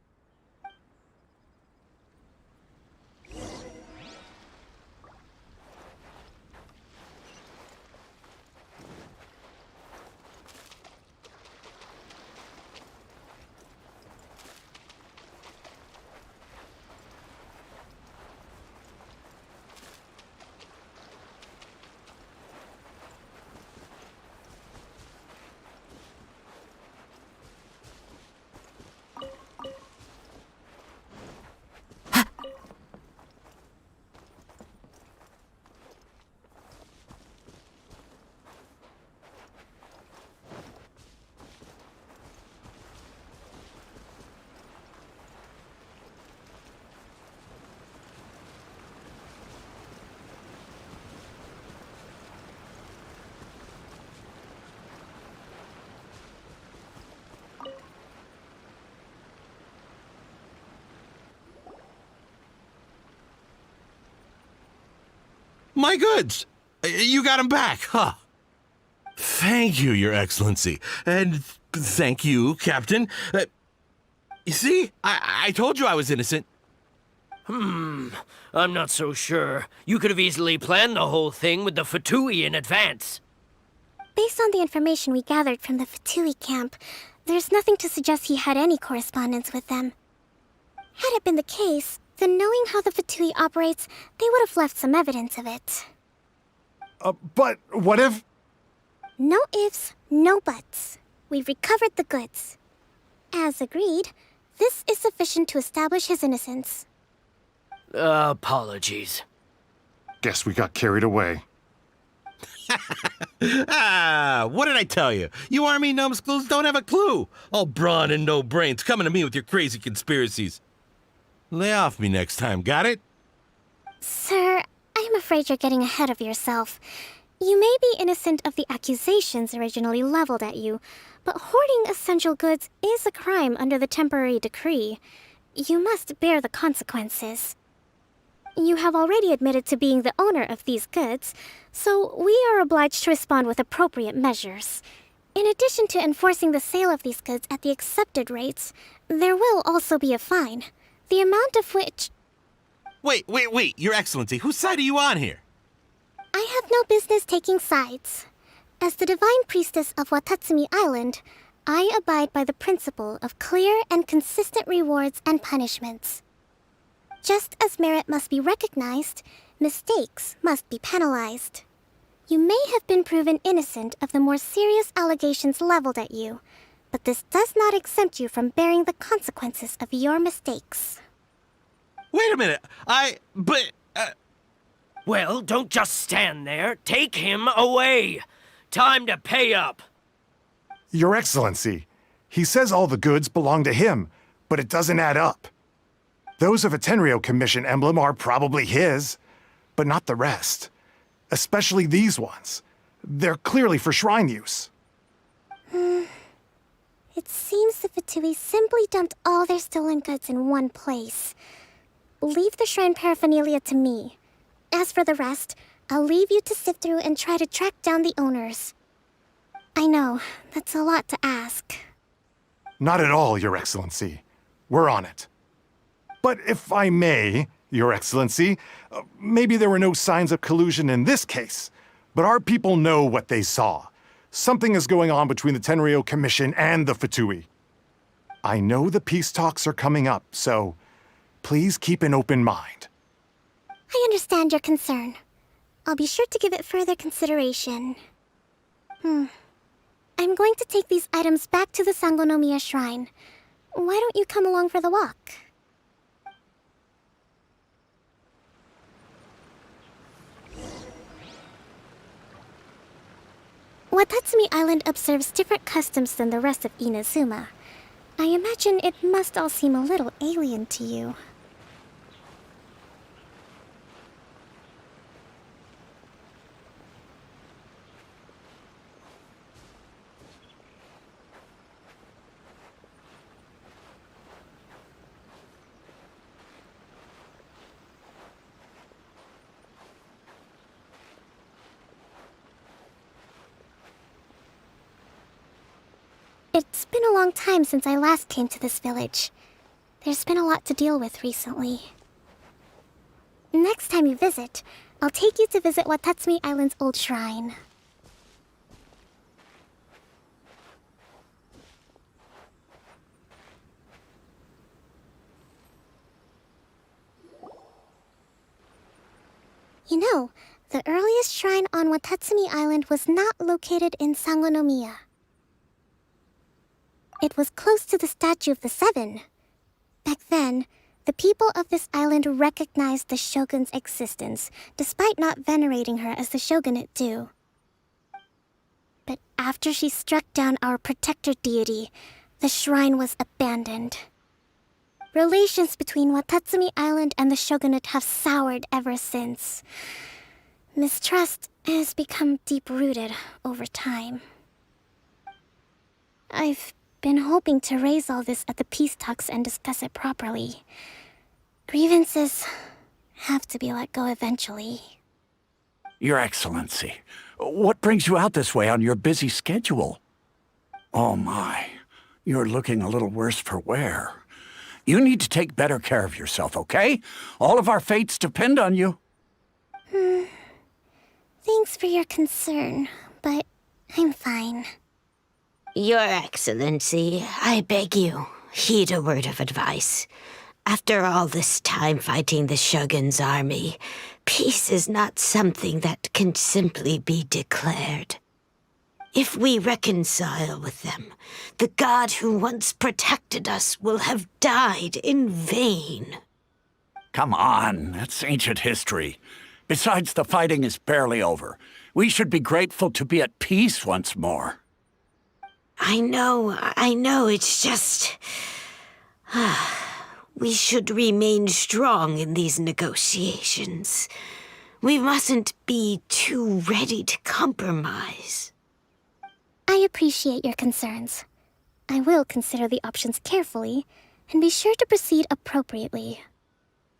My goods! You got them back, huh? Thank you, Your Excellency. And thank you, Captain. You see? I told you I was innocent. I'm not so sure. You could have easily planned the whole thing with the Fatui in advance. Based on the information we gathered from the Fatui camp, there's nothing to suggest he had any correspondence with them. Had it been the case, then knowing how the Fatui operates, they would have left some evidence of it. But what if... No ifs, no buts. We've recovered the goods. As agreed, this is sufficient to establish his innocence. Apologies. Guess we got carried away. What did I tell you? You army numbskulls don't have a clue. All brawn and no brains coming to me with your crazy conspiracies. Lay off me next time, got it? Sir, I'm afraid you're getting ahead of yourself. You may be innocent of the accusations originally leveled at you, but hoarding essential goods is a crime under the temporary decree. You must bear the consequences. You have already admitted to being the owner of these goods, so we are obliged to respond with appropriate measures. In addition to enforcing the sale of these goods at the accepted rates, there will also be a fine, the amount of which... Wait, Your Excellency, whose side are you on here? I have no business taking sides. As the Divine Priestess of Watatsumi Island, I abide by the principle of clear and consistent rewards and punishments. Just as merit must be recognized, mistakes must be penalized. You may have been proven innocent of the more serious allegations leveled at you, but this does not exempt you from bearing the consequences of your mistakes. Wait a minute, Well, don't just stand there. Take him away. Time to pay up. Your Excellency, he says all the goods belong to him, but it doesn't add up. Those of a Tenryou Commission emblem are probably his, but not the rest. Especially these ones. They're clearly for shrine use. It seems the Fatui simply dumped all their stolen goods in one place. Leave the shrine paraphernalia to me. As for the rest, I'll leave you to sift through and try to track down the owners. I know, that's a lot to ask. Not at all, Your Excellency. We're on it. But if I may, Your Excellency, maybe there were no signs of collusion in this case, but our people know what they saw. Something is going on between the Tenryou Commission and the Fatui. I know the peace talks are coming up, so please keep an open mind. I understand your concern. I'll be sure to give it further consideration. I'm going to take these items back to the Sangonomiya Shrine. Why don't you come along for the walk? Watatsumi Island observes different customs than the rest of Inazuma. I imagine it must all seem a little alien to you. It's been a long time since I last came to this village. There's been a lot to deal with recently. Next time you visit, I'll take you to visit Watatsumi Island's old shrine. You know, the earliest shrine on Watatsumi Island was not located in Sangonomiya. It was close to the statue of the Seven. Back then, the people of this island recognized the shogun's existence, despite not venerating her as the shogunate do. But after she struck down our protector deity, the shrine was abandoned. Relations between Watatsumi Island and the shogunate have soured ever since. Mistrust has become deep-rooted over time. I've been hoping to raise all this at the peace talks and discuss it properly. Grievances have to be let go eventually. Your Excellency, what brings you out this way on your busy schedule? Oh my, you're looking a little worse for wear. You need to take better care of yourself, okay? All of our fates depend on you. Thanks for your concern, but I'm fine. Your Excellency, I beg you, heed a word of advice. After all this time fighting the Shogun's army, peace is not something that can simply be declared. If we reconcile with them, the god who once protected us will have died in vain. Come on, that's ancient history. Besides, the fighting is barely over. We should be grateful to be at peace once more. I know, it's just... we should remain strong in these negotiations. We mustn't be too ready to compromise. I appreciate your concerns. I will consider the options carefully, and be sure to proceed appropriately.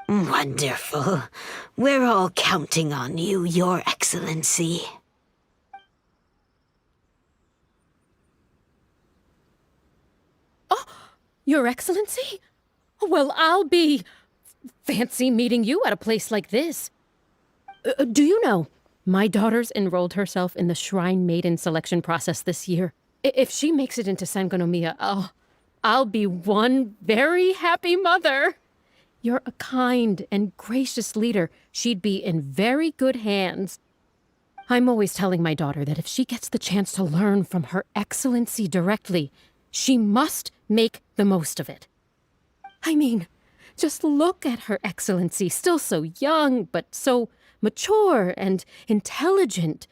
Wonderful. We're all counting on you, Your Excellency. Your Excellency? Well, I'll be... fancy meeting you at a place like this. Do you know, my daughter's enrolled herself in the Shrine Maiden selection process this year. If she makes it into Sangonomiya, I'll be one very happy mother. You're a kind and gracious leader. She'd be in very good hands. I'm always telling my daughter that if she gets the chance to learn from Her Excellency directly, she must make the most of it. I mean, just look at Her Excellency, still so young, but so mature and intelligent.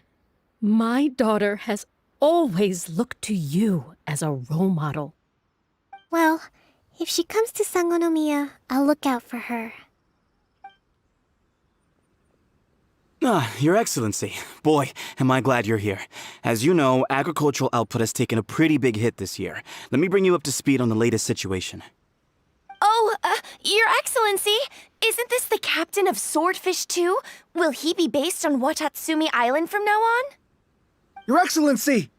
My daughter has always looked to you as a role model. Well, if she comes to Sangonomiya, I'll look out for her. Your Excellency. Boy, am I glad you're here. As you know, agricultural output has taken a pretty big hit this year. Let me bring you up to speed on the latest situation. Oh, Your Excellency, isn't this the captain of Swordfish too? Will he be based on Watatsumi Island from now on? Your Excellency!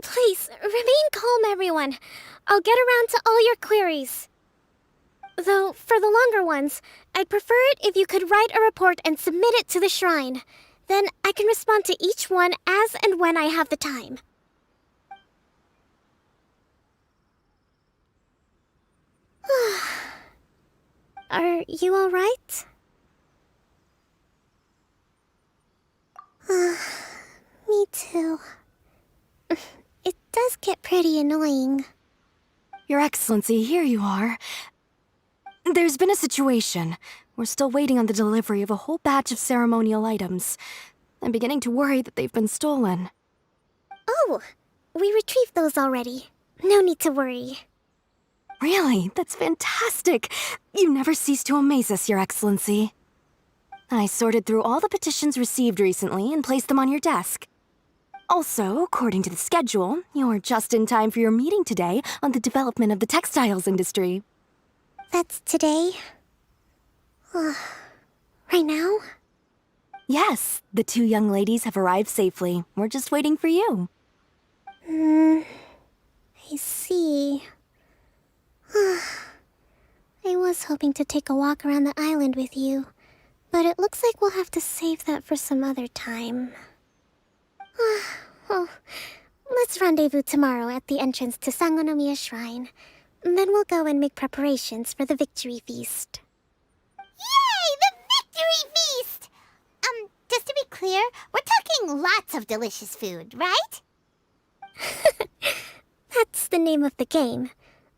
Please, remain calm, everyone. I'll get around to all your queries. Though, for the longer ones, I'd prefer it if you could write a report and submit it to the shrine. Then I can respond to each one as and when I have the time. Are you alright? Me too. It does get pretty annoying. Your Excellency, here you are. There's been a situation. We're still waiting on the delivery of a whole batch of ceremonial items. I'm beginning to worry that they've been stolen. Oh, we retrieved those already. No need to worry. Really? That's fantastic! You never cease to amaze us, Your Excellency. I sorted through all the petitions received recently and placed them on your desk. Also, according to the schedule, you're just in time for your meeting today on the development of the textiles industry. That's today? Right now? Yes, the 2 young ladies have arrived safely. We're just waiting for you. I see. I was hoping to take a walk around the island with you, but it looks like we'll have to save that for some other time. Well, let's rendezvous tomorrow at the entrance to Sangonomiya Shrine. Then we'll go and make preparations for the victory feast. Yay! The victory feast! Just to be clear, we're talking lots of delicious food, right? That's the name of the game.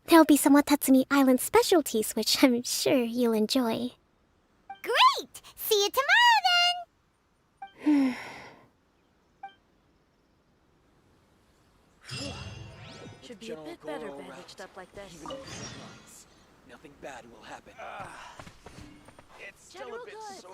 There'll be some Watatsumi Island specialties, which I'm sure you'll enjoy. Great! See you tomorrow, then! Should be a bit better bandaged up like this. Nothing bad will happen. It's still General a bit good. sore.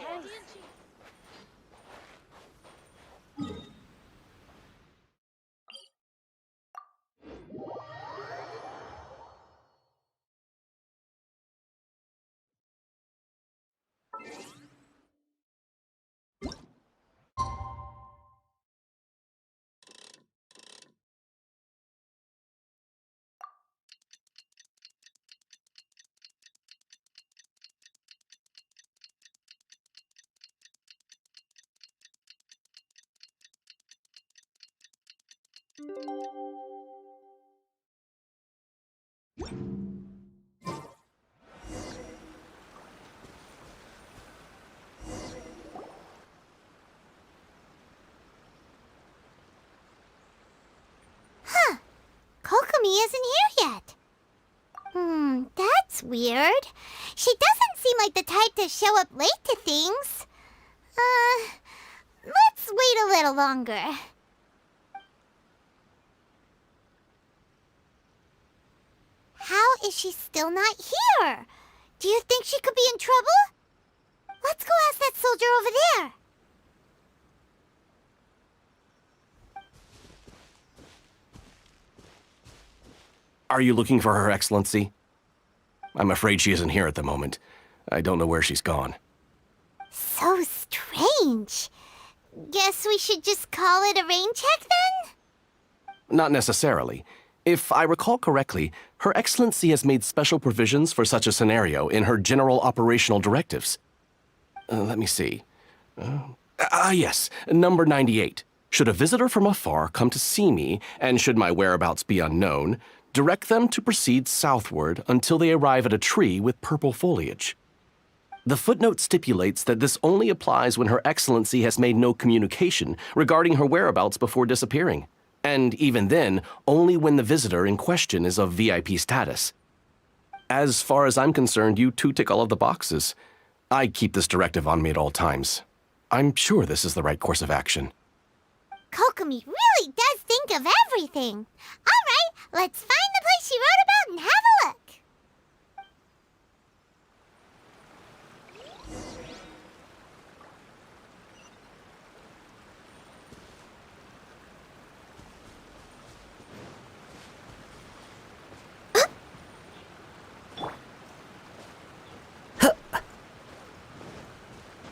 Kokomi isn't here yet. That's weird. She doesn't seem like the type to show up late to things. Let's wait a little longer. How is she still not here? Do you think she could be in trouble? Let's go ask that soldier over there. Are you looking for Her Excellency? I'm afraid she isn't here at the moment. I don't know where she's gone. So strange. Guess we should just call it a rain check then? Not necessarily. If I recall correctly, Her Excellency has made special provisions for such a scenario in her general operational directives. Let me see. Yes, number 98. Should a visitor from afar come to see me, and should my whereabouts be unknown, direct them to proceed southward until they arrive at a tree with purple foliage. The footnote stipulates that this only applies when Her Excellency has made no communication regarding her whereabouts before disappearing, and even then, only when the visitor in question is of VIP status. As far as I'm concerned, you two tick all of the boxes. I keep this directive on me at all times. I'm sure this is the right course of action. Kokomi really does think of everything. All right, let's find the place she wrote about and have a look.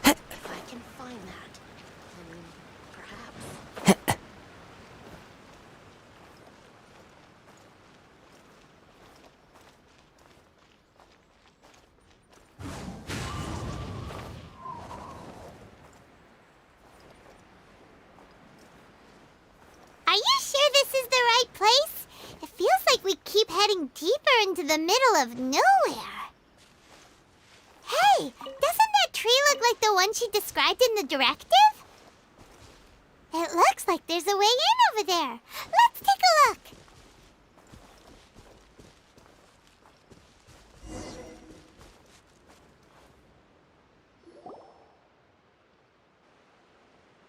If I can find that, then perhaps... Are you sure this is the right place? It feels like we keep heading deeper into the middle of nowhere. Hey, doesn't that tree look like the one she described in the directive? It looks like there's a way in over there. Let's take a look.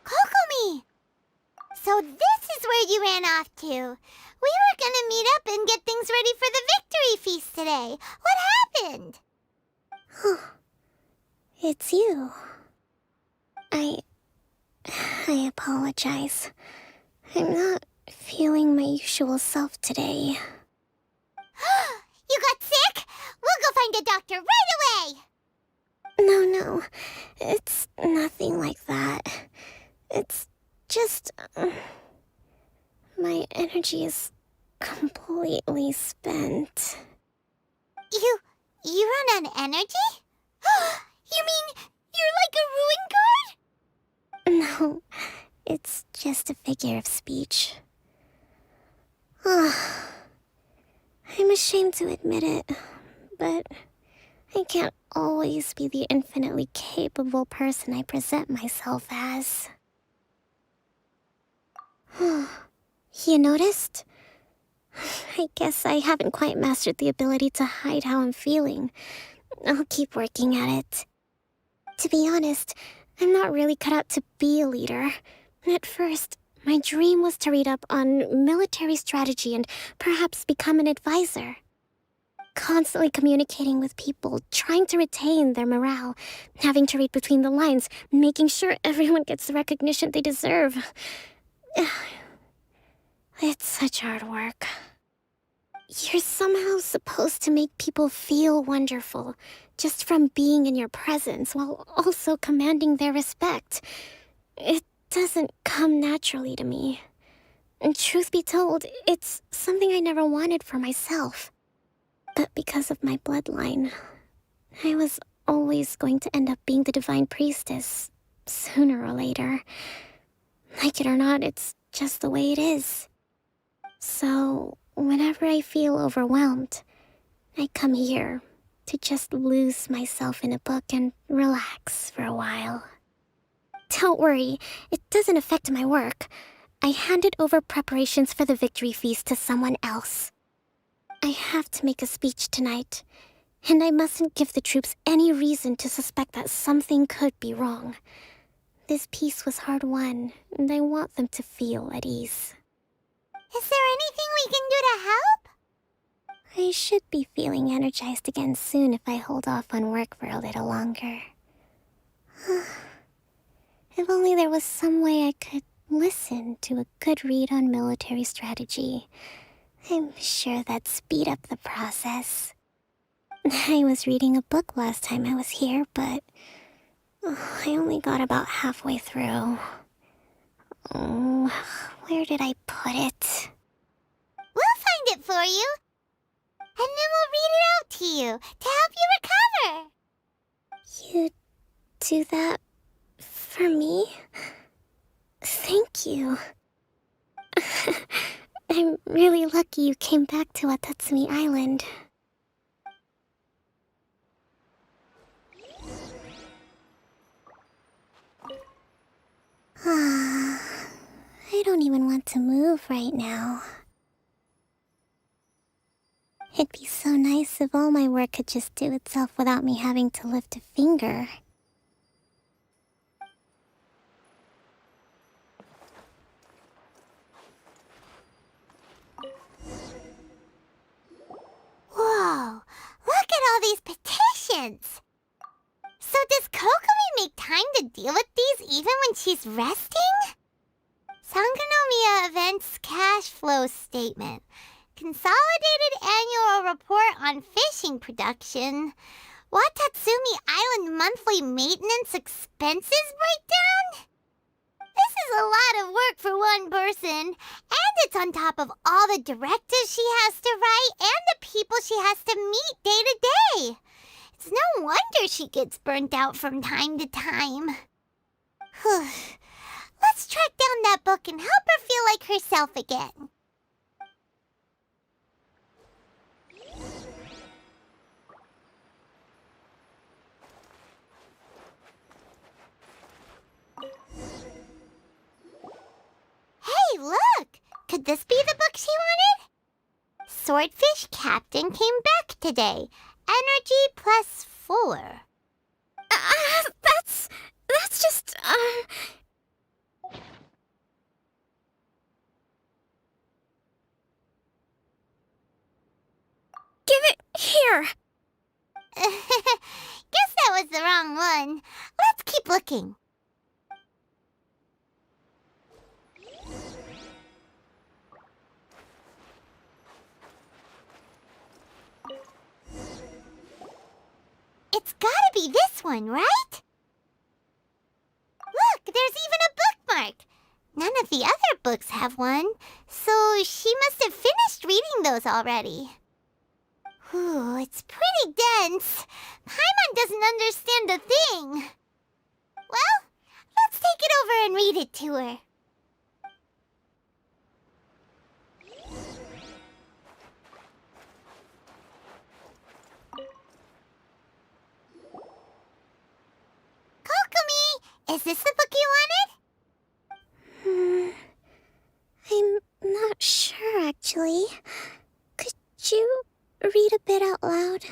Kokomi! So this is where you ran off to. We were gonna meet up and get things ready for the victory feast today. What happened? It's you. I apologize. I'm not feeling my usual self today. You got sick? We'll go find a doctor right away! No. It's nothing like that. It's just... my energy is completely spent. You run on energy? You mean you're like a ruin guard? No, it's just a figure of speech. I'm ashamed to admit it, but I can't always be the infinitely capable person I present myself as. You noticed? I guess I haven't quite mastered the ability to hide how I'm feeling. I'll keep working at it. To be honest, I'm not really cut out to be a leader. At first, my dream was to read up on military strategy and perhaps become an advisor. Constantly communicating with people, trying to retain their morale, having to read between the lines, making sure everyone gets the recognition they deserve. It's such hard work. You're somehow supposed to make people feel wonderful, just from being in your presence, while also commanding their respect. It doesn't come naturally to me. And truth be told, it's something I never wanted for myself. But because of my bloodline, I was always going to end up being the divine priestess, sooner or later. Like it or not, it's just the way it is. So, whenever I feel overwhelmed, I come here to just lose myself in a book and relax for a while. Don't worry, it doesn't affect my work. I handed over preparations for the victory feast to someone else. I have to make a speech tonight, and I mustn't give the troops any reason to suspect that something could be wrong. This peace was hard-won, and I want them to feel at ease. Is there anything we can do to help? I should be feeling energized again soon if I hold off on work for a little longer. If only there was some way I could listen to a good read on military strategy. I'm sure that'd speed up the process. I was reading a book last time I was here, but I only got about halfway through. Where did I put it? We'll find it for you. And then we'll read it out to you to help you recover. You do that for me? Thank you. I'm really lucky you came back to Watatsumi Island. I don't even want to move right now. It'd be so nice if all my work could just do itself without me having to lift a finger. Whoa, look at all these petitions. So does Kokomi make time to deal with these even when she's resting? Sangonomiya Events Cash Flow Statement. Consolidated Annual Report on Fishing Production. Watatsumi Island Monthly Maintenance Expenses Breakdown? This is a lot of work for one person, and it's on top of all the directives she has to write and the people she has to meet day to day. It's no wonder she gets burnt out from time to time. Let's track down that book and help her feel like herself again. Could this be the book she wanted? Swordfish Captain came back today. Energy +4. That's just, Give it here! Guess that was the wrong one. Let's keep looking. It's gotta be this one, right? Look, there's even a bookmark. None of the other books have one, so she must have finished reading those already. Ooh, it's pretty dense. Paimon doesn't understand a thing. Well, let's take it over and read it to her. Kokomi, is this the book you wanted? I'm not sure, actually. Could you read a bit out loud?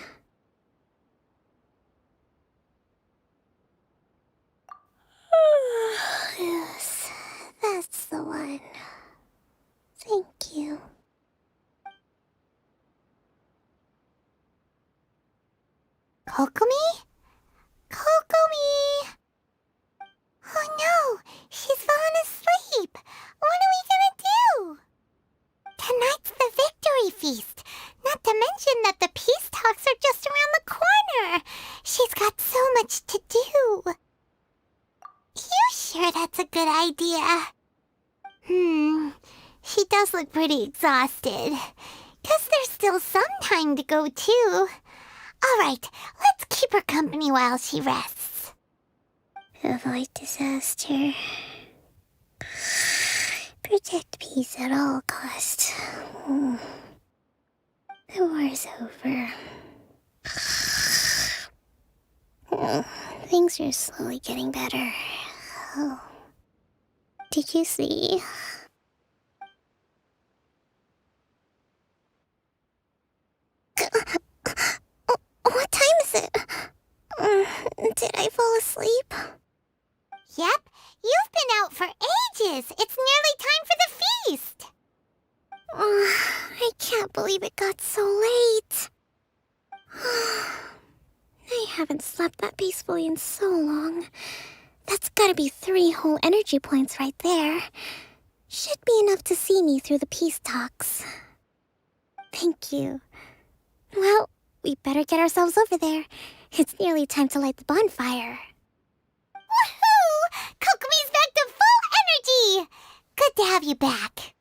Yes, that's the one. Thank you. Kokomi? Kokomi! Oh no, she's fallen asleep. What are we gonna do? Tonight's the victory feast. Not to mention that the peace talks are just around the corner. She's got so much to do. You sure that's a good idea? She does look pretty exhausted. Guess there's still some time to go, too. All right, let's keep her company while she rests. Avoid disaster. Protect peace at all costs. The war's over. Things are slowly getting better. Oh. Did you see? What time is it? Did I fall asleep? Yep, you've been out for ages. It's nearly time for the feast. I can't believe it got so late. I haven't slept that peacefully in so long. That's gotta be 3 whole energy points right there. Should be enough to see me through the peace talks. Thank you. Well, we better get ourselves over there. It's nearly time to light the bonfire. Woohoo! Kokomi's back to full energy! Good to have you back.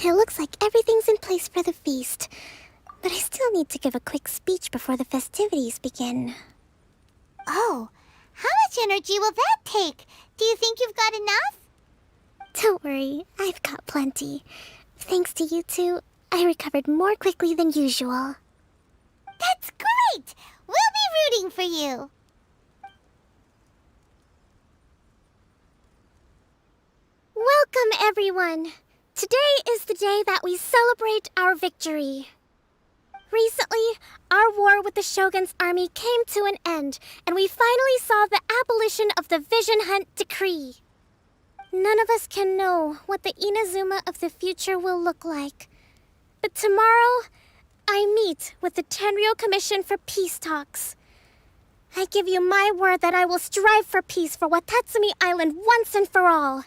It looks like everything's in place for the feast. But I still need to give a quick speech before the festivities begin. Oh, how much energy will that take? Do you think you've got enough? Don't worry, I've got plenty. Thanks to you two, I recovered more quickly than usual. That's great! We'll be rooting for you. Welcome, everyone! Today is the day that we celebrate our victory. Recently, our war with the Shogun's army came to an end, and we finally saw the abolition of the Vision Hunt Decree. None of us can know what the Inazuma of the future will look like. But tomorrow, I meet with the Tenryou Commission for Peace Talks. I give you my word that I will strive for peace for Watatsumi Island once and for all.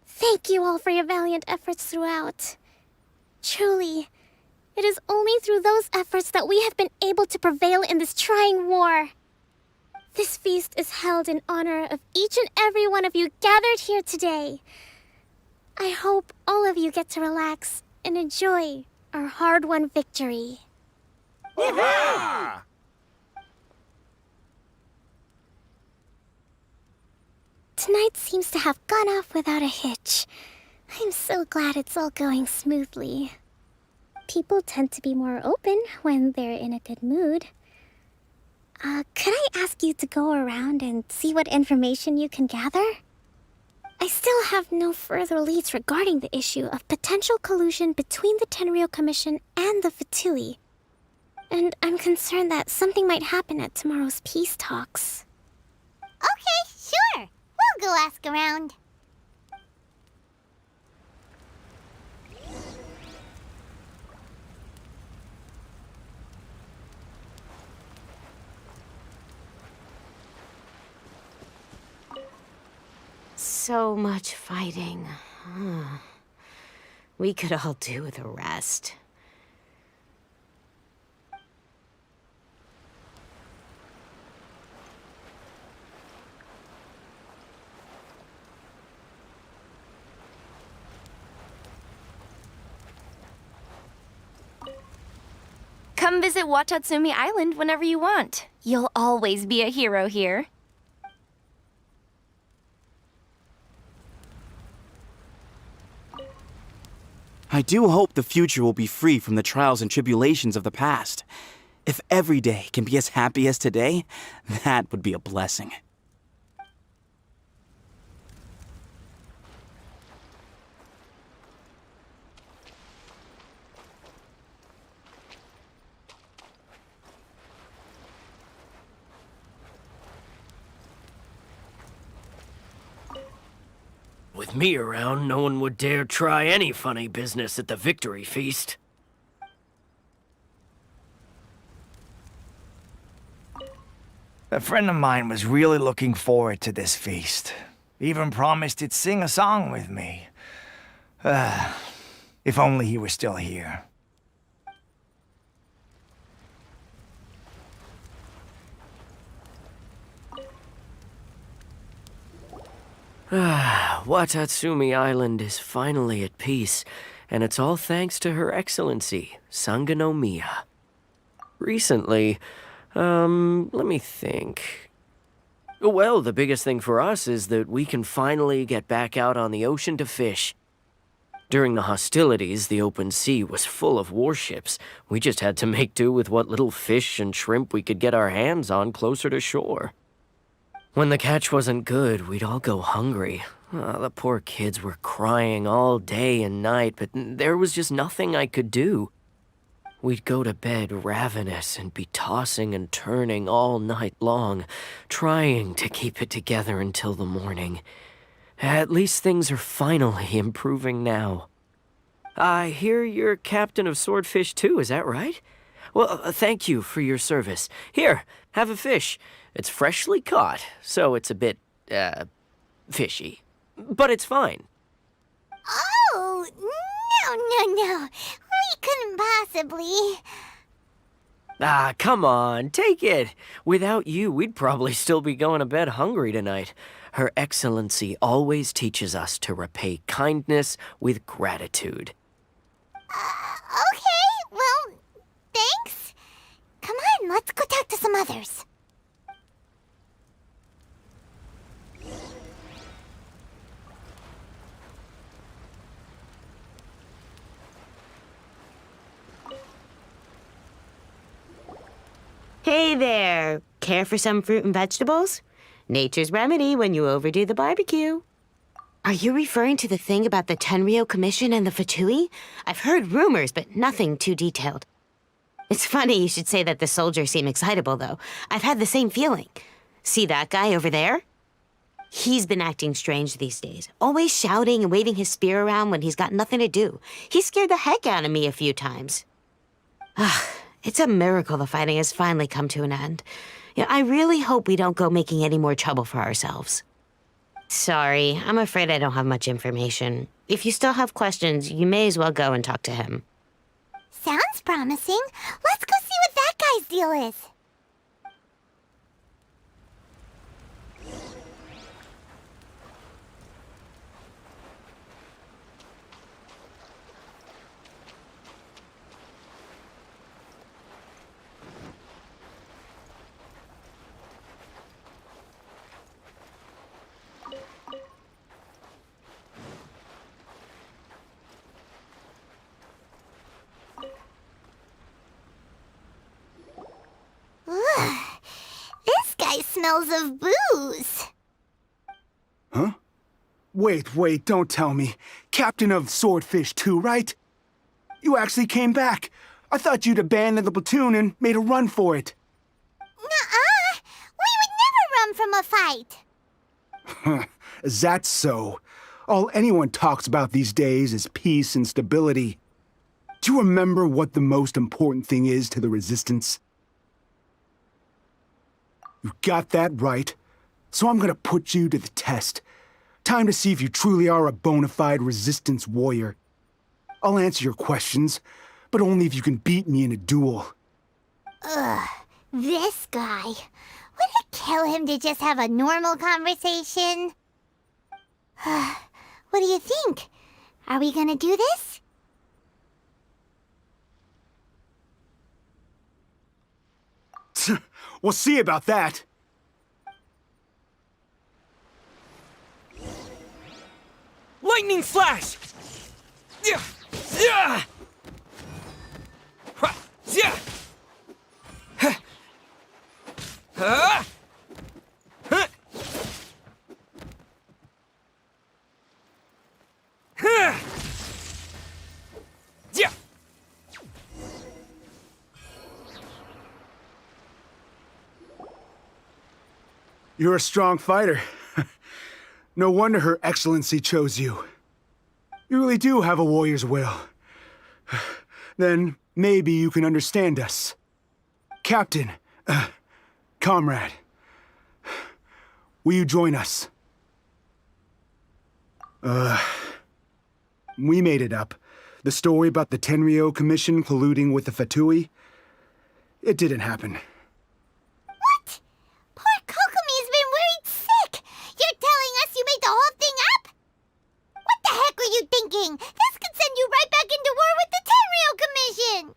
Thank you all for your valiant efforts throughout. Truly, it is only through those efforts that we have been able to prevail in this trying war. This feast is held in honor of each and every one of you gathered here today. I hope all of you get to relax and enjoy our hard-won victory. Hurrah! Tonight seems to have gone off without a hitch. I'm so glad it's all going smoothly. People tend to be more open when they're in a good mood. Could I ask you to go around and see what information you can gather? I still have no further leads regarding the issue of potential collusion between the Tenryou Commission and the Fatui. And I'm concerned that something might happen at tomorrow's peace talks. Okay, sure. We'll go ask around. So much fighting. We could all do with a rest. Come visit Watatsumi Island whenever you want. You'll always be a hero here. I do hope the future will be free from the trials and tribulations of the past. If every day can be as happy as today, that would be a blessing. With me around, no one would dare try any funny business at the victory feast. A friend of mine was really looking forward to this feast. Even promised he'd sing a song with me. If only he were still here. Watatsumi Island is finally at peace, and it's all thanks to Her Excellency, Sangonomiya. Recently, let me think. Well, the biggest thing for us is that we can finally get back out on the ocean to fish. During the hostilities, the open sea was full of warships. We just had to make do with what little fish and shrimp we could get our hands on closer to shore. When the catch wasn't good, we'd all go hungry. The poor kids were crying all day and night, but there was just nothing I could do. We'd go to bed ravenous and be tossing and turning all night long, trying to keep it together until the morning. At least things are finally improving now. I hear you're captain of Swordfish too, is that right? Well, thank you for your service. Here, have a fish. It's freshly caught, so it's a bit, fishy. But it's fine. Oh, no. We couldn't possibly. Come on, take it. Without you, we'd probably still be going to bed hungry tonight. Her Excellency always teaches us to repay kindness with gratitude. Okay, well, thanks. Come on, let's go talk to some others. Hey there! Care for some fruit and vegetables? Nature's remedy when you overdo the barbecue. Are you referring to the thing about the Tenryou Commission and the Fatui? I've heard rumors, but nothing too detailed. It's funny you should say that the soldiers seem excitable, though. I've had the same feeling. See that guy over there? He's been acting strange these days, always shouting and waving his spear around when he's got nothing to do. He scared the heck out of me a few times. It's a miracle the fighting has finally come to an end. I really hope we don't go making any more trouble for ourselves. Sorry, I'm afraid I don't have much information. If you still have questions, you may as well go and talk to him. Sounds promising. Let's go see what that guy's deal is. This guy smells of booze. Huh? Wait, don't tell me. Captain of Swordfish too, right? You actually came back. I thought you'd abandoned the platoon and made a run for it. Nuh-uh. We would never run from a fight. Is that so? All anyone talks about these days is peace and stability. Do you remember what the most important thing is to the Resistance? You got that right. So I'm gonna put you to the test. Time to see if you truly are a bona fide Resistance warrior. I'll answer your questions, but only if you can beat me in a duel. Ugh, this guy. Would it kill him to just have a normal conversation? What do you think? Are we gonna do this? We'll see about that. Lightning flash! Yeah! Yeah! Ha! Yeah! Ha! Ha! Ha! Ha! Yeah! You're a strong fighter. No wonder Her Excellency chose you. You really do have a warrior's will. Then maybe you can understand us. Captain, comrade, will you join us? We made it up. The story about the Tenryou Commission colluding with the Fatui, it didn't happen. What? Poor Kokomi's been worried sick. You're telling us you made the whole thing up? What the heck were you thinking? This could send you right back into war with the Tenryou Commission.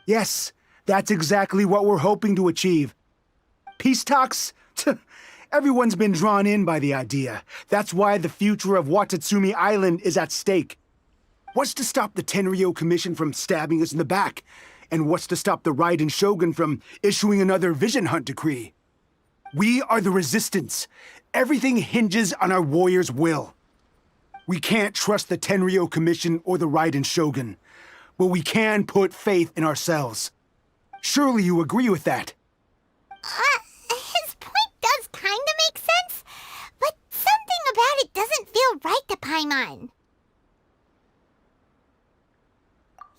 Yes, that's exactly what we're hoping to achieve. Peace talks? Everyone's been drawn in by the idea. That's why the future of Watatsumi Island is at stake. What's to stop the Tenryou Commission from stabbing us in the back? And what's to stop the Raiden Shogun from issuing another Vision Hunt decree? We are the Resistance. Everything hinges on our warrior's will. We can't trust the Tenryou Commission or the Raiden Shogun, but we can put faith in ourselves. Surely you agree with that? His point does kinda make sense, but something about it doesn't feel right to Paimon.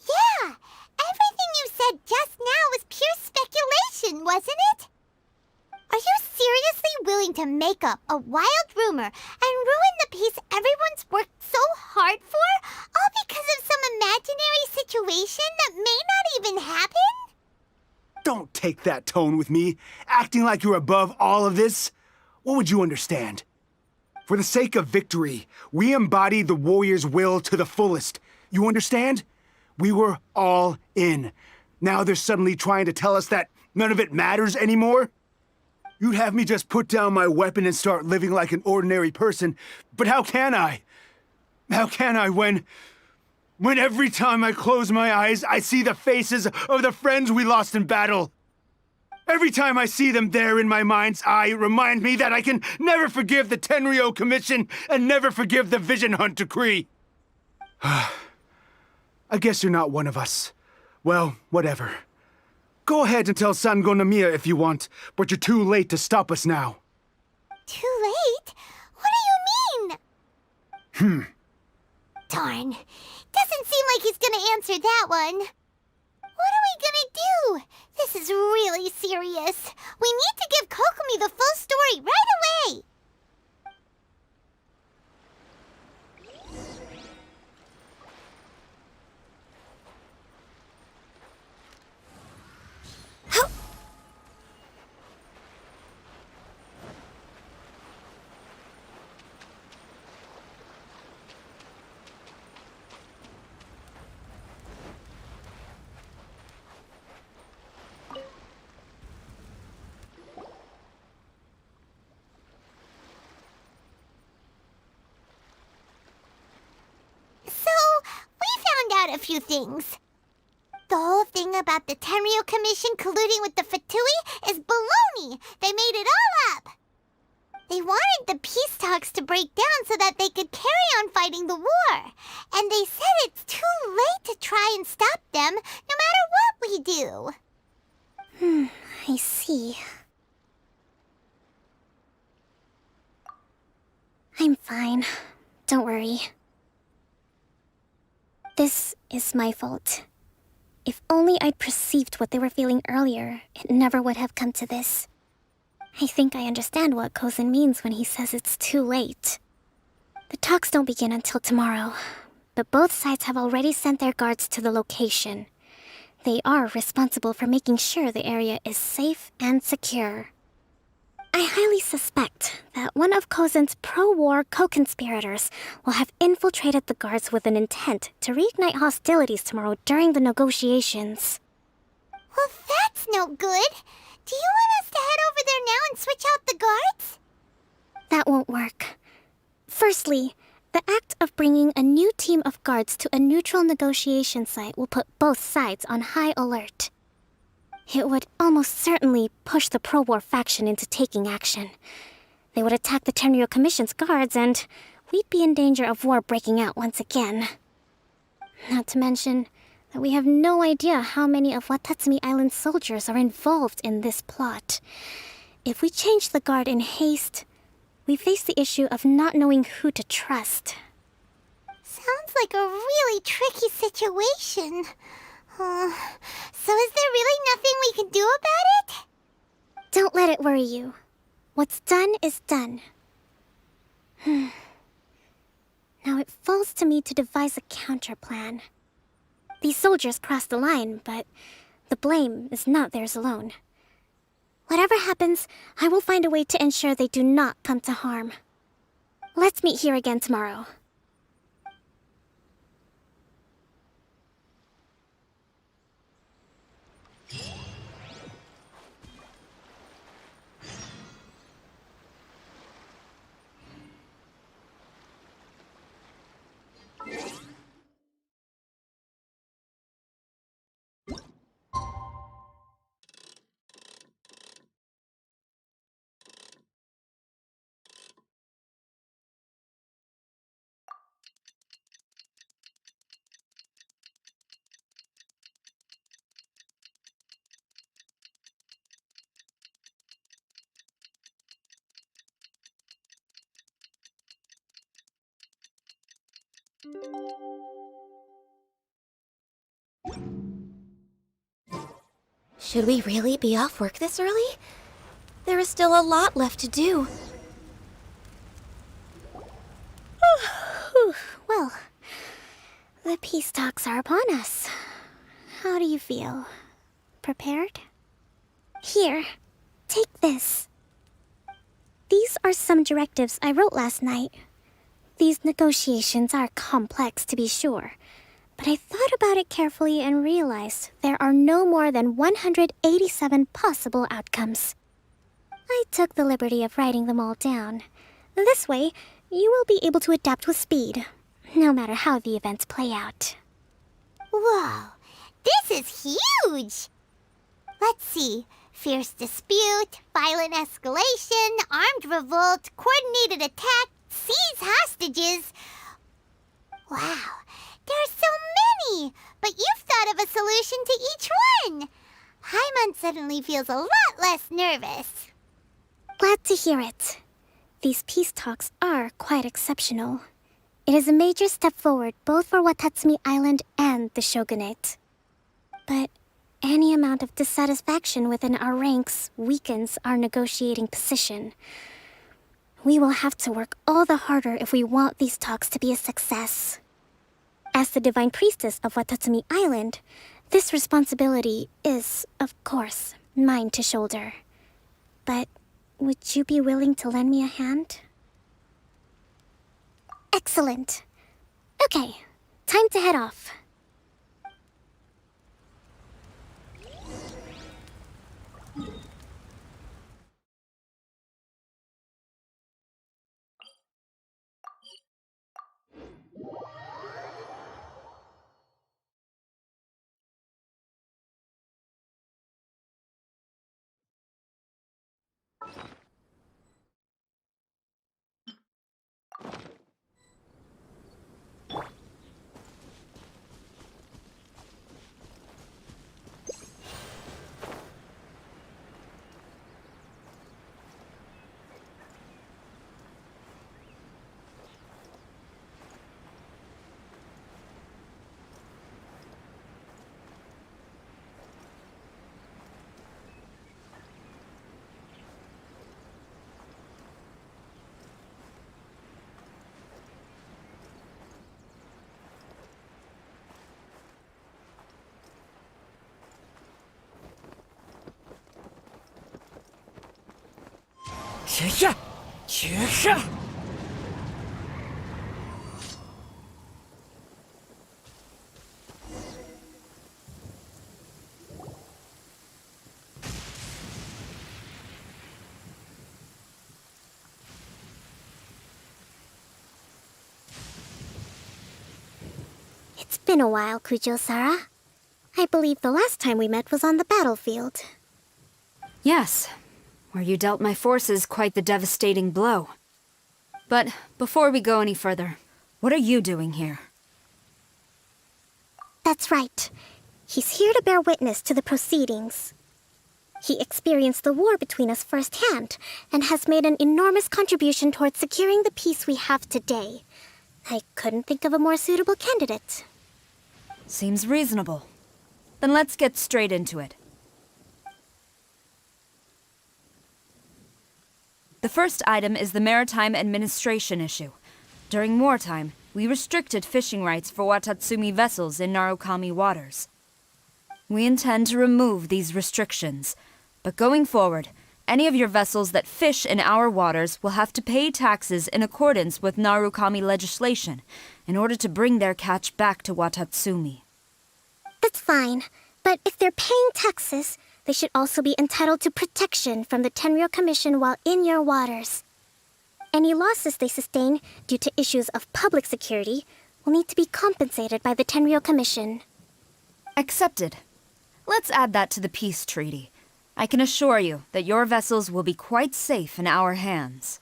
Yeah, everything you said just now was pure speculation, wasn't it? Are you seriously willing to make up a wild rumor and ruin the peace everyone's worked so hard for, all because of some imaginary situation that may not even happen? Don't take that tone with me, acting like you're above all of this. What would you understand? For the sake of victory, we embodied the warrior's will to the fullest. You understand? We were all in. Now they're suddenly trying to tell us that none of it matters anymore? You'd have me just put down my weapon and start living like an ordinary person, but how can I? How can I when every time I close my eyes, I see the faces of the friends we lost in battle? Every time I see them there in my mind's eye, it reminds me that I can never forgive the Tenryou Commission and never forgive the Vision Hunt decree. I guess you're not one of us. Well, whatever. Go ahead and tell Sango Nomiya if you want, but you're too late to stop us now. Too late? What do you mean? Darn. Doesn't seem like he's gonna answer that one. What are we gonna do? This is really serious. We need to give Kokomi the full story right away. A few things. The whole thing about the Tenryo Commission colluding with the Fatui is baloney. They made it all up. They wanted the peace talks to break down so that they could carry on fighting the war. And they said it's too late to try and stop them, no matter what we do. I see. I'm fine. Don't worry. This is my fault. If only I'd perceived what they were feeling earlier, it never would have come to this. I think I understand what Kozin means when he says it's too late. The talks don't begin until tomorrow, but both sides have already sent their guards to the location. They are responsible for making sure the area is safe and secure. I highly suspect that one of Kozin's pro-war co-conspirators will have infiltrated the guards with an intent to reignite hostilities tomorrow during the negotiations. Well, that's no good. Do you want us to head over there now and switch out the guards? That won't work. Firstly, the act of bringing a new team of guards to a neutral negotiation site will put both sides on high alert. It would almost certainly push the pro-war faction into taking action. They would attack the Tenryo Commission's guards, and we'd be in danger of war breaking out once again. Not to mention that we have no idea how many of Watatsumi Island's soldiers are involved in this plot. If we change the guard in haste, we face the issue of not knowing who to trust. Sounds like a really tricky situation. So is there really nothing we can do about it? Don't let it worry you. What's done is done. Now it falls to me to devise a counterplan. These soldiers crossed the line, but the blame is not theirs alone. Whatever happens, I will find a way to ensure they do not come to harm. Let's meet here again tomorrow. Should we really be off work this early? There is still a lot left to do. Well, the peace talks are upon us. How do you feel? Prepared? Here, take this. These are some directives I wrote last night. These negotiations are complex, to be sure, but I thought about it carefully and realized there are no more than 187 possible outcomes. I took the liberty of writing them all down. This way, you will be able to adapt with speed, no matter how the events play out. Whoa, this is huge! Let's see. Fierce dispute, violent escalation, armed revolt, coordinated attack, seize hostages. Wow, there are so many! But you've thought of a solution to each one! Paimon suddenly feels a lot less nervous. Glad to hear it. These peace talks are quite exceptional. It is a major step forward both for Watatsumi Island and the Shogunate. But any amount of dissatisfaction within our ranks weakens our negotiating position. We will have to work all the harder if we want these talks to be a success. As the Divine Priestess of Watatsumi Island, this responsibility is, of course, mine to shoulder. But would you be willing to lend me a hand? Excellent. Okay, time to head off. QiQi! QiQi! It's been a while, Kujo-Sara. I believe the last time we met was on the battlefield. Yes, where you dealt my forces quite the devastating blow. But before we go any further, what are you doing here? That's right. He's here to bear witness to the proceedings. He experienced the war between us firsthand, and has made an enormous contribution towards securing the peace we have today. I couldn't think of a more suitable candidate. Seems reasonable. Then let's get straight into it. The first item is the Maritime Administration issue. During wartime, we restricted fishing rights for Watatsumi vessels in Narukami waters. We intend to remove these restrictions, but going forward, any of your vessels that fish in our waters will have to pay taxes in accordance with Narukami legislation in order to bring their catch back to Watatsumi. That's fine, but if they're paying taxes, they should also be entitled to protection from the Tenryou Commission while in your waters. Any losses they sustain due to issues of public security will need to be compensated by the Tenryou Commission. Accepted. Let's add that to the peace treaty. I can assure you that your vessels will be quite safe in our hands.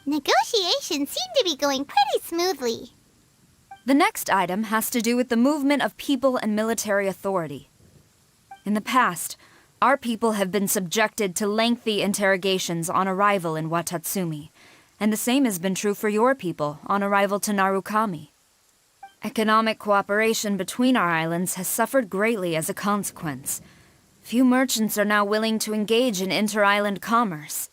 Negotiations seem to be going pretty smoothly. The next item has to do with the movement of people and military authority. In the past, our people have been subjected to lengthy interrogations on arrival in Watatsumi, and the same has been true for your people on arrival to Narukami. Economic cooperation between our islands has suffered greatly as a consequence. Few merchants are now willing to engage in inter-island commerce.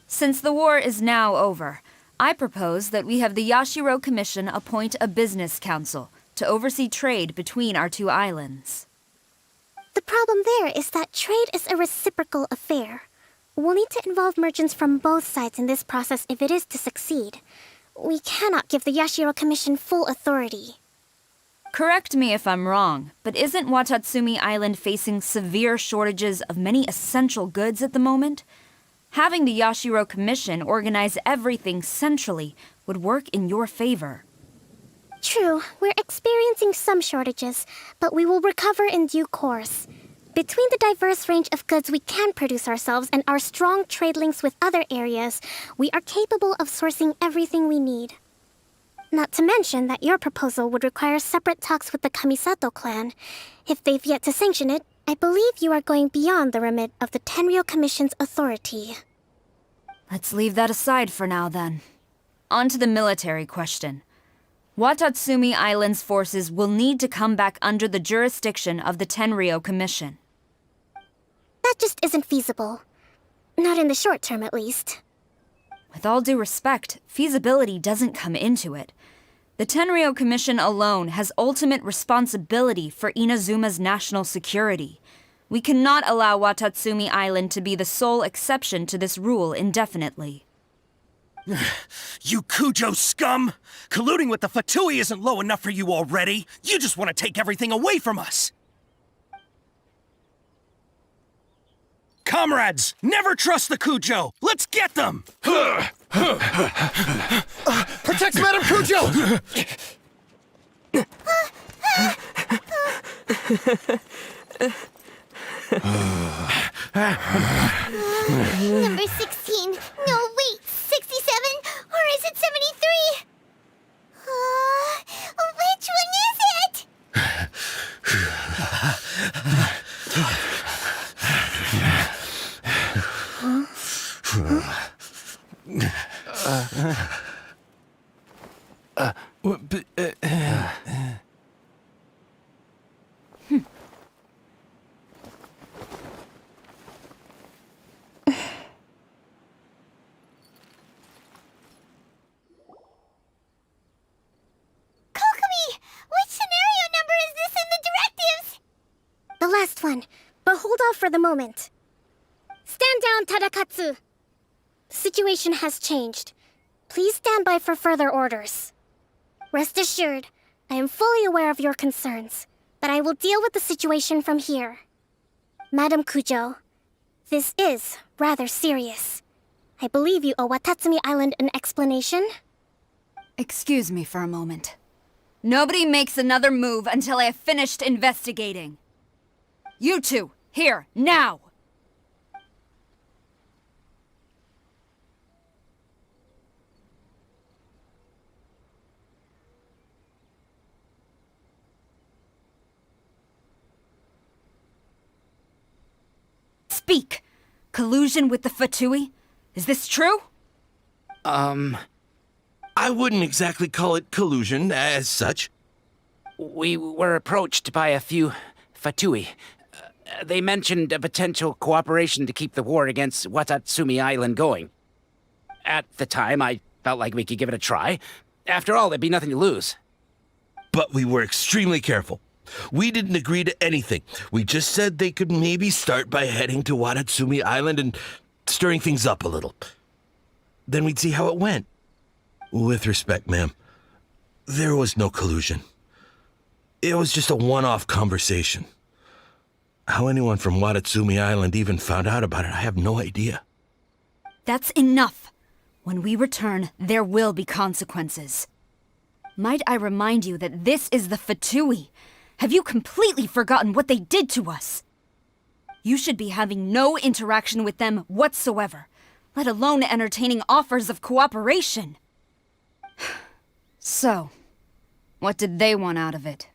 Since the war is now over, I propose that we have the Yashiro Commission appoint a business council to oversee trade between our two islands. The problem there is that trade is a reciprocal affair. We'll need to involve merchants from both sides in this process if it is to succeed. We cannot give the Yashiro Commission full authority. Correct me if I'm wrong, but isn't Watatsumi Island facing severe shortages of many essential goods at the moment? Having the Yashiro Commission organize everything centrally would work in your favor. True, we're experiencing some shortages, but we will recover in due course. Between the diverse range of goods we can produce ourselves and our strong trade links with other areas, we are capable of sourcing everything we need. Not to mention that your proposal would require separate talks with the Kamisato clan. If they've yet to sanction it, I believe you are going beyond the remit of the Tenryou Commission's authority. Let's leave that aside for now, then. On to the military question. Watatsumi Island's forces will need to come back under the jurisdiction of the Tenryou Commission. That just isn't feasible. Not in the short term, at least. With all due respect, feasibility doesn't come into it. The Tenryou Commission alone has ultimate responsibility for Inazuma's national security. We cannot allow Watatsumi Island to be the sole exception to this rule indefinitely. You Kujo scum! Colluding with the Fatui isn't low enough for you already! You just want to take everything away from us! Comrades, never trust the Kujo! Let's get them! Protect Madame Kujo! Number 16. No, wait. 67? Or is it 73? Which one is it? The last one, but hold off for the moment. Stand down, Tadakatsu! The situation has changed. Please stand by for further orders. Rest assured, I am fully aware of your concerns, but I will deal with the situation from here. Madam Kujo, this is rather serious. I believe you owe Watatsumi Island an explanation. Excuse me for a moment. Nobody makes another move until I have finished investigating. You two, here, now! Speak! Collusion with the Fatui? Is this true? I wouldn't exactly call it collusion as such. We were approached by a few Fatui. They mentioned a potential cooperation to keep the war against Watatsumi Island going. At the time, I felt like we could give it a try. After all, there'd be nothing to lose. But we were extremely careful. We didn't agree to anything. We just said they could maybe start by heading to Watatsumi Island and stirring things up a little. Then we'd see how it went. With respect, ma'am, there was no collusion. It was just a one-off conversation. How anyone from Watatsumi Island even found out about it, I have no idea. That's enough. When we return, there will be consequences. Might I remind you that this is the Fatui? Have you completely forgotten what they did to us? You should be having no interaction with them whatsoever, let alone entertaining offers of cooperation. So, what did they want out of it?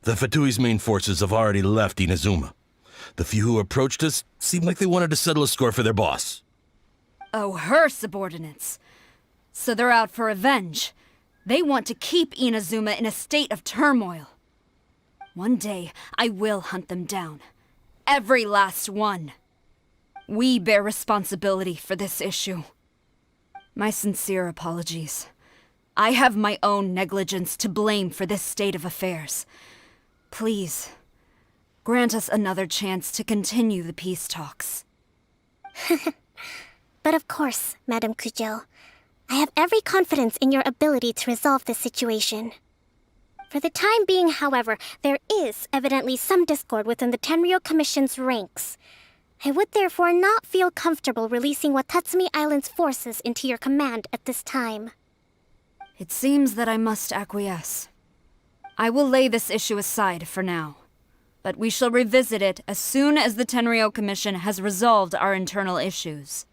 The Fatui's main forces have already left Inazuma. The few who approached us seemed like they wanted to settle a score for their boss. Oh, her subordinates. So they're out for revenge. They want to keep Inazuma in a state of turmoil. One day, I will hunt them down. Every last one. We bear responsibility for this issue. My sincere apologies. I have my own negligence to blame for this state of affairs. Please, grant us another chance to continue the peace talks. But of course, Madam Kujo, I have every confidence in your ability to resolve this situation. For the time being, however, there is evidently some discord within the Tenryou Commission's ranks. I would therefore not feel comfortable releasing Watatsumi Island's forces into your command at this time. It seems that I must acquiesce. I will lay this issue aside for now, but we shall revisit it as soon as the Tenryou Commission has resolved our internal issues.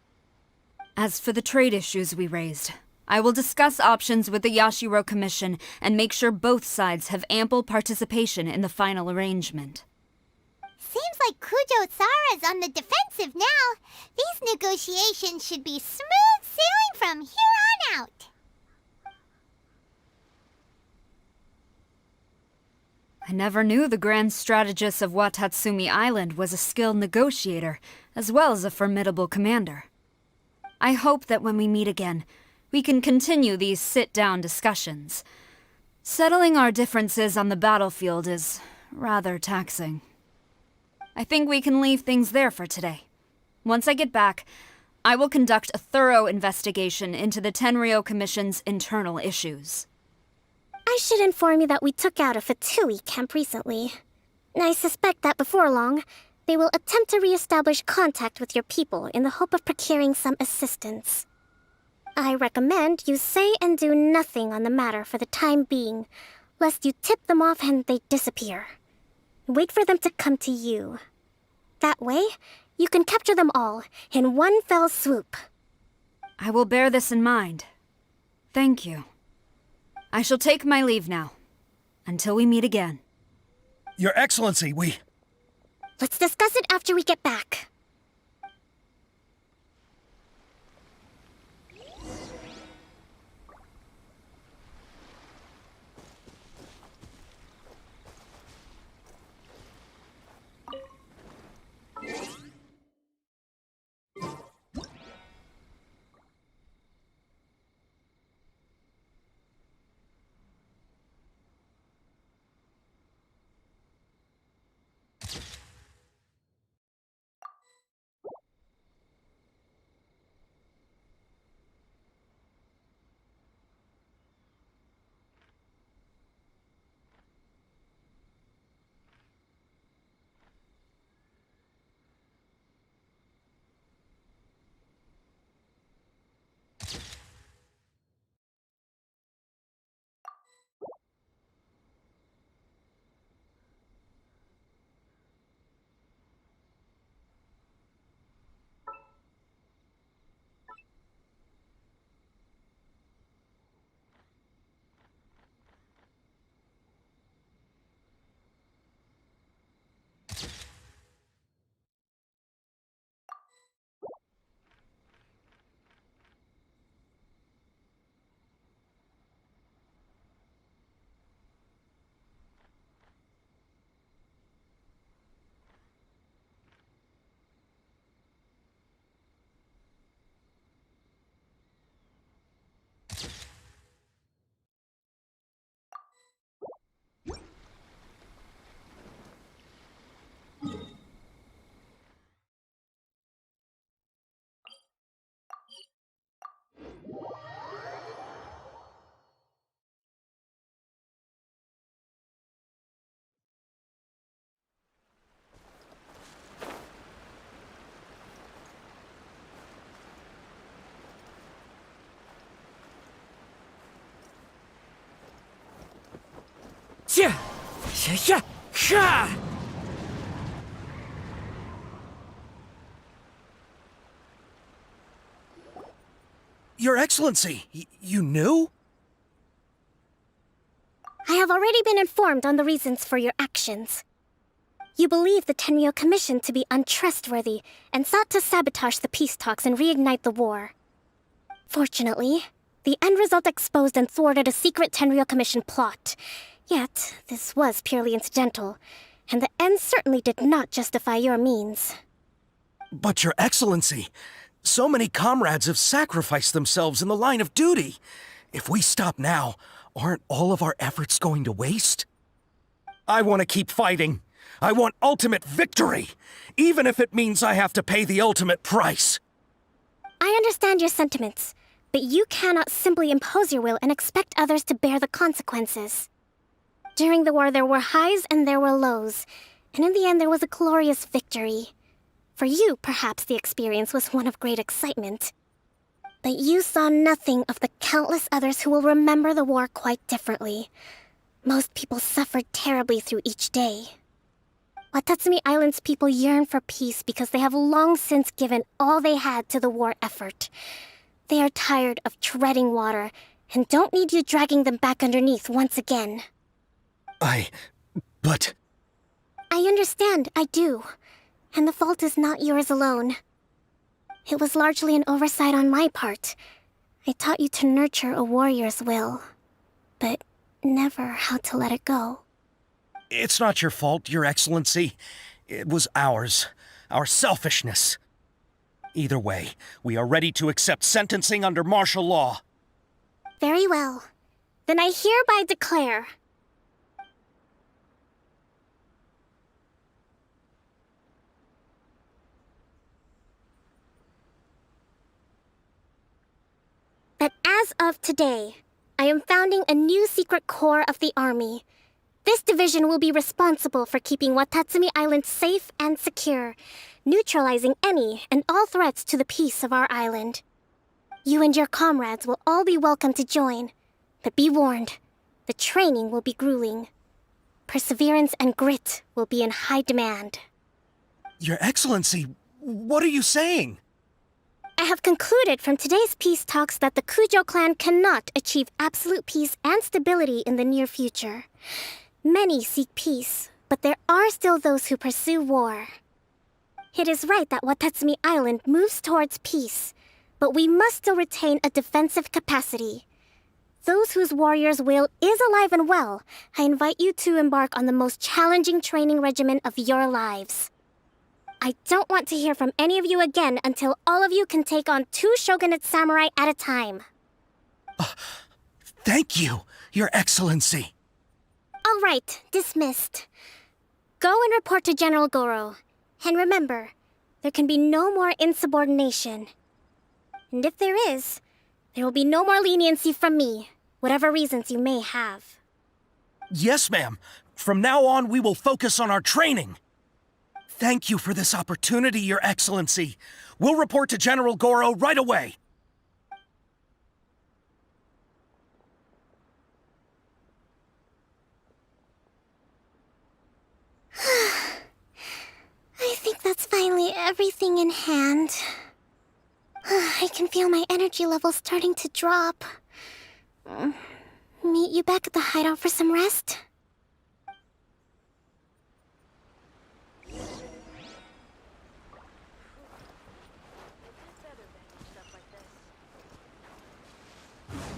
As for the trade issues we raised, I will discuss options with the Yashiro Commission and make sure both sides have ample participation in the final arrangement. Seems like Kujo-sara's on the defensive now. These negotiations should be smooth sailing from here on out. I never knew the grand strategist of Watatsumi Island was a skilled negotiator, as well as a formidable commander. I hope that when we meet again, we can continue these sit-down discussions. Settling our differences on the battlefield is rather taxing. I think we can leave things there for today. Once I get back, I will conduct a thorough investigation into the Tenryou Commission's internal issues. I should inform you that we took out a Fatui camp recently. I suspect that before long, they will attempt to re-establish contact with your people in the hope of procuring some assistance. I recommend you say and do nothing on the matter for the time being, lest you tip them off and they disappear. Wait for them to come to you. That way, you can capture them all in one fell swoop. I will bear this in mind. Thank you. I shall take my leave now. Until we meet again. Your Excellency, Let's discuss it after we get back. Your Excellency, you knew? I have already been informed on the reasons for your actions. You believe the Tenryou Commission to be untrustworthy and sought to sabotage the peace talks and reignite the war. Fortunately, the end result exposed and thwarted a secret Tenryou Commission plot. Yet, this was purely incidental, and the end certainly did not justify your means. But Your Excellency, so many comrades have sacrificed themselves in the line of duty. If we stop now, aren't all of our efforts going to waste? I want to keep fighting. I want ultimate victory, even if it means I have to pay the ultimate price. I understand your sentiments, but you cannot simply impose your will and expect others to bear the consequences. During the war, there were highs and there were lows, and in the end, there was a glorious victory. For you, perhaps the experience was one of great excitement. But you saw nothing of the countless others who will remember the war quite differently. Most people suffered terribly through each day. Watatsumi Island's people yearn for peace because they have long since given all they had to the war effort. They are tired of treading water and don't need you dragging them back underneath once again. But... I understand, I do. And the fault is not yours alone. It was largely an oversight on my part. I taught you to nurture a warrior's will, but never how to let it go. It's not your fault, Your Excellency. It was ours. Our selfishness. Either way, we are ready to accept sentencing under martial law. Very well. Then I hereby declare that as of today, I am founding a new secret corps of the army. This division will be responsible for keeping Watatsumi Island safe and secure, neutralizing any and all threats to the peace of our island. You and your comrades will all be welcome to join, but be warned, the training will be grueling. Perseverance and grit will be in high demand. Your Excellency, what are you saying? I have concluded from today's peace talks that the Kujo clan cannot achieve absolute peace and stability in the near future. Many seek peace, but there are still those who pursue war. It is right that Watatsumi Island moves towards peace, but we must still retain a defensive capacity. Those whose warrior's will is alive and well, I invite you to embark on the most challenging training regimen of your lives. I don't want to hear from any of you again until all of you can take on 2 shogunate samurai at a time. Thank you, Your Excellency. All right, dismissed. Go and report to General Goro. And remember, there can be no more insubordination. And if there is, there will be no more leniency from me, whatever reasons you may have. Yes, ma'am. From now on, we will focus on our training. Thank you for this opportunity, Your Excellency. We'll report to General Goro right away. I think that's finally everything in hand. I can feel my energy levels starting to drop. Meet you back at the hideout for some rest?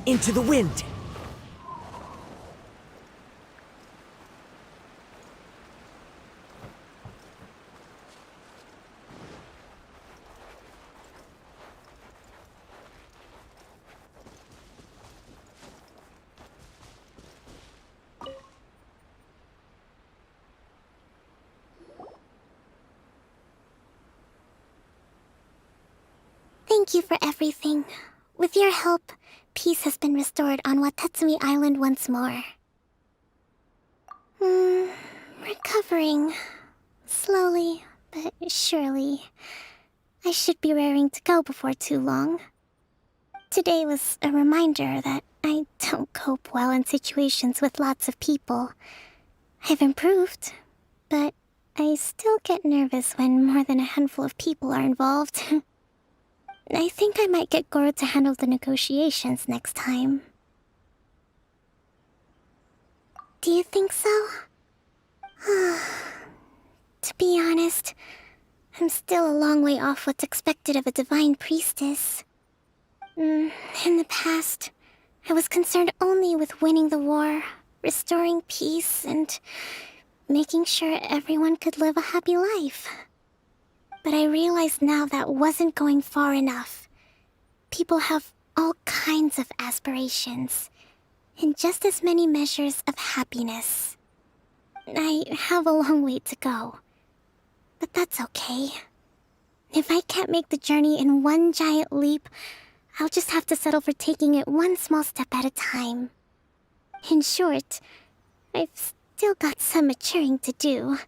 Into the wind! Thank you for everything. With your help, peace has been restored on Watatsumi Island once more. Recovering. Slowly, but surely. I should be raring to go before too long. Today was a reminder that I don't cope well in situations with lots of people. I've improved, but I still get nervous when more than a handful of people are involved. I think I might get Goro to handle the negotiations next time. Do you think so? To be honest, I'm still a long way off what's expected of a divine priestess. In the past, I was concerned only with winning the war, restoring peace, and making sure everyone could live a happy life. But I realize now that wasn't going far enough. People have all kinds of aspirations, and just as many measures of happiness. I have a long way to go, but that's okay. If I can't make the journey in one giant leap, I'll just have to settle for taking it one small step at a time. In short, I've still got some maturing to do.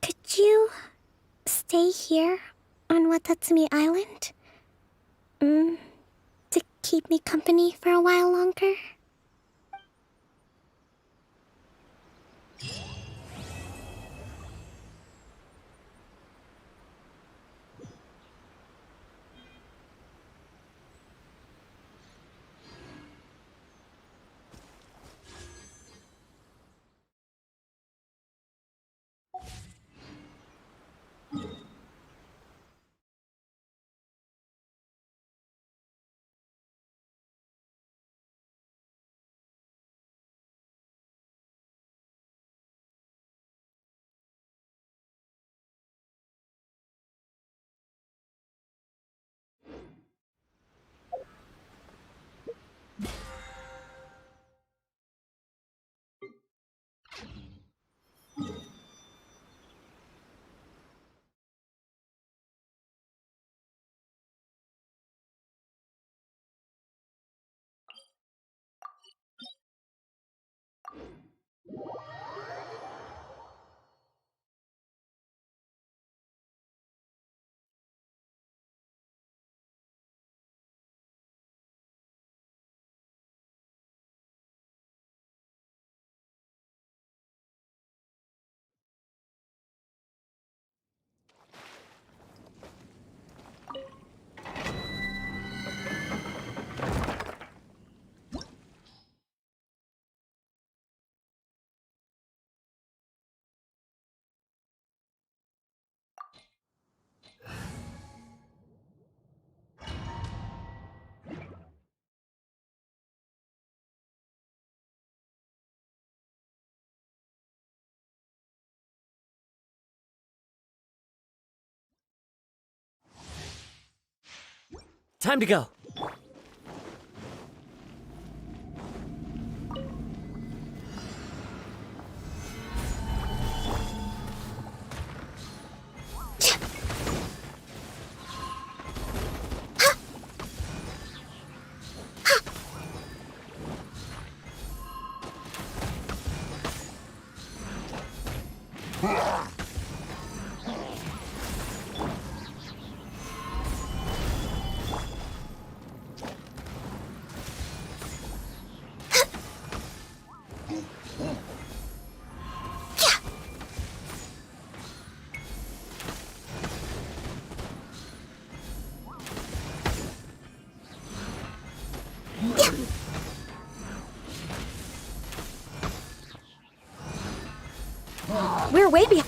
Could you stay here on Watatsumi Island? To keep me company for a while longer? Time to go. We're way behind.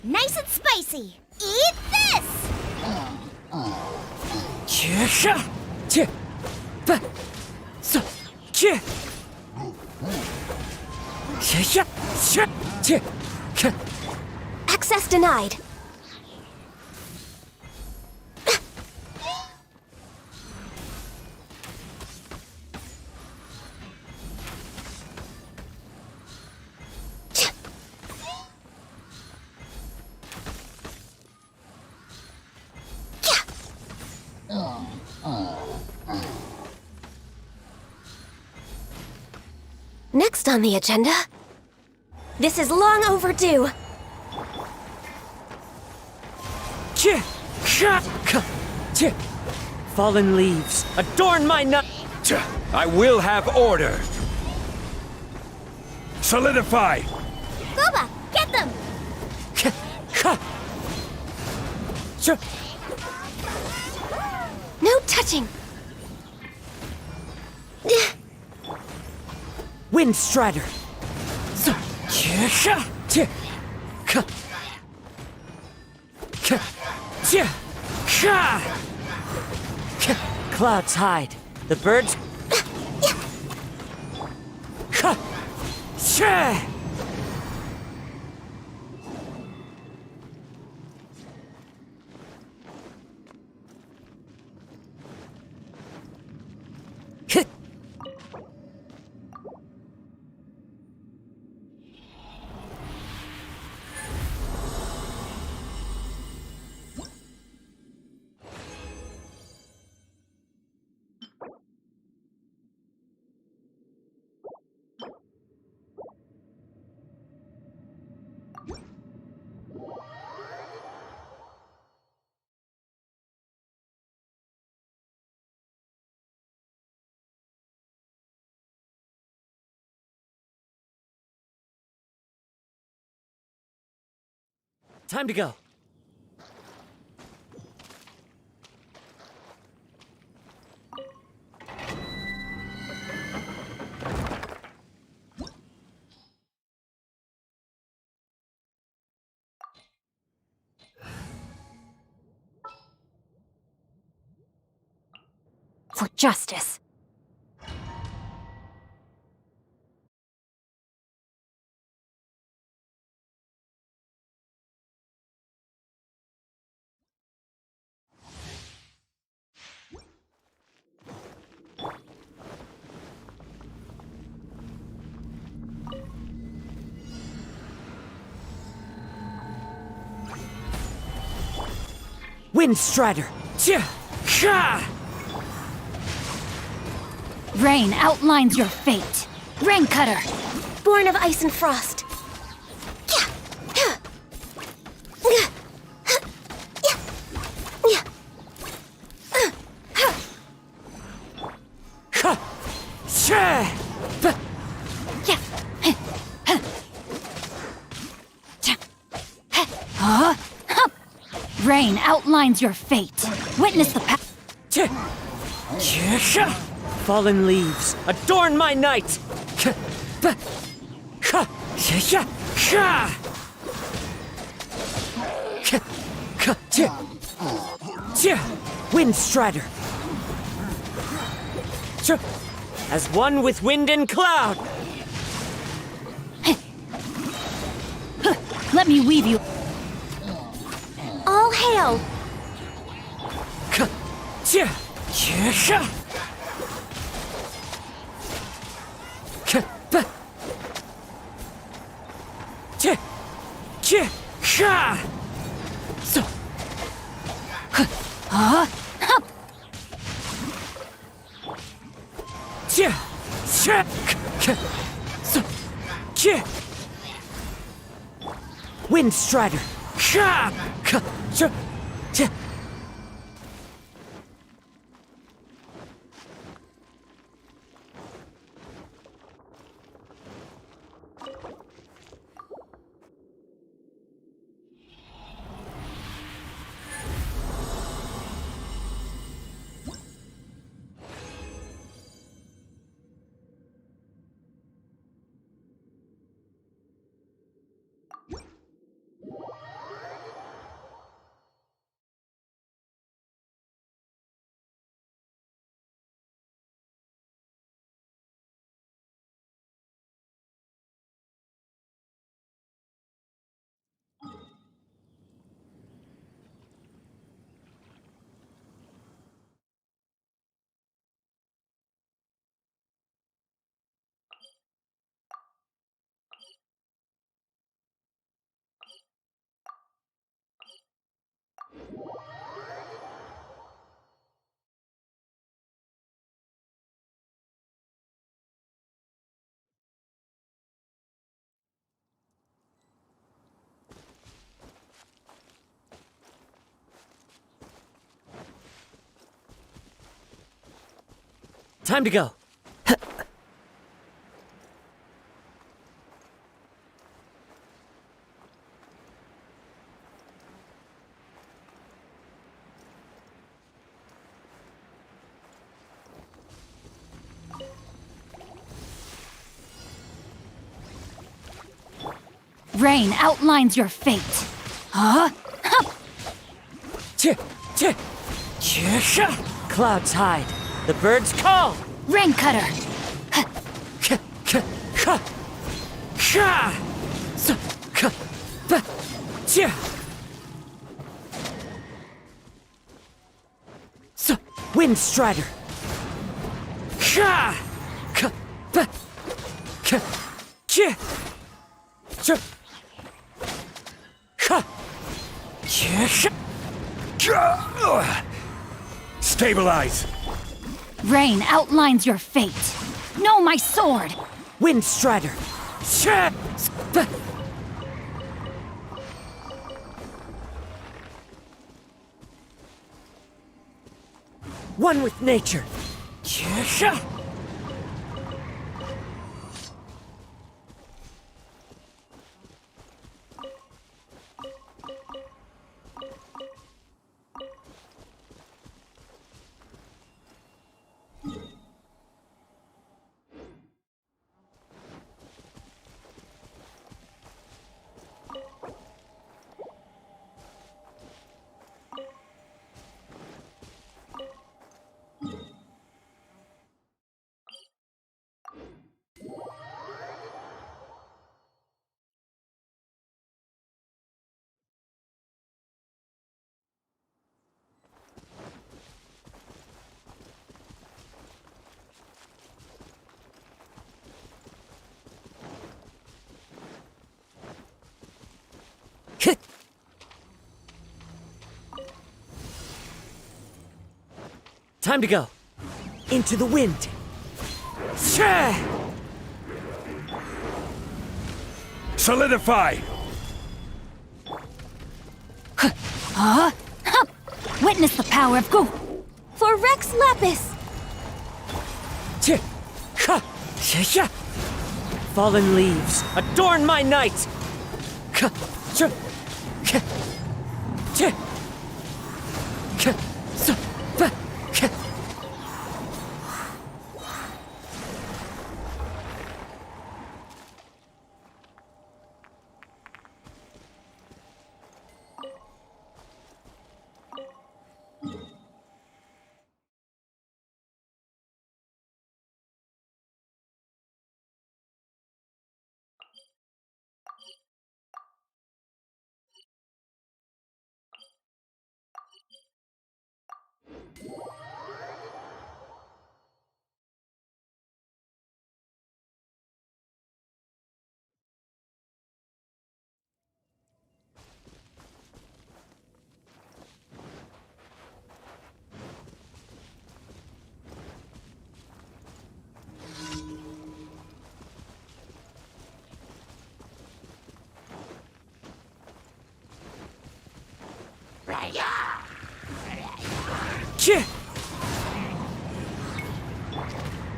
Nice and spicy. Eat this! Access denied. Next on the agenda, this is long overdue. Fallen leaves, adorn my night. I will have order. Solidify. Gooba, get them! No touching. Wind Strider. Clouds hide. The birds. Time to go. For justice. Wind Strider. Rain outlines your fate. Rain Cutter. Born of ice and frost. Huh? Rain outlines your fate. Witness the path. Fallen leaves, adorn my night. Wind Strider. As one with wind and cloud. Let me weave you. All hail! Wind Strider. Time to go. Rain outlines your fate. Huh? Clouds hide. The birds call. Rain cutter. Wind Strider. Stabilize! Rain outlines your fate. Know my sword. Wind Strider. One with nature. Time to go. Into the wind. Solidify! Witness the power of Gu. For Rex Lapis! Fallen leaves, adorn my night!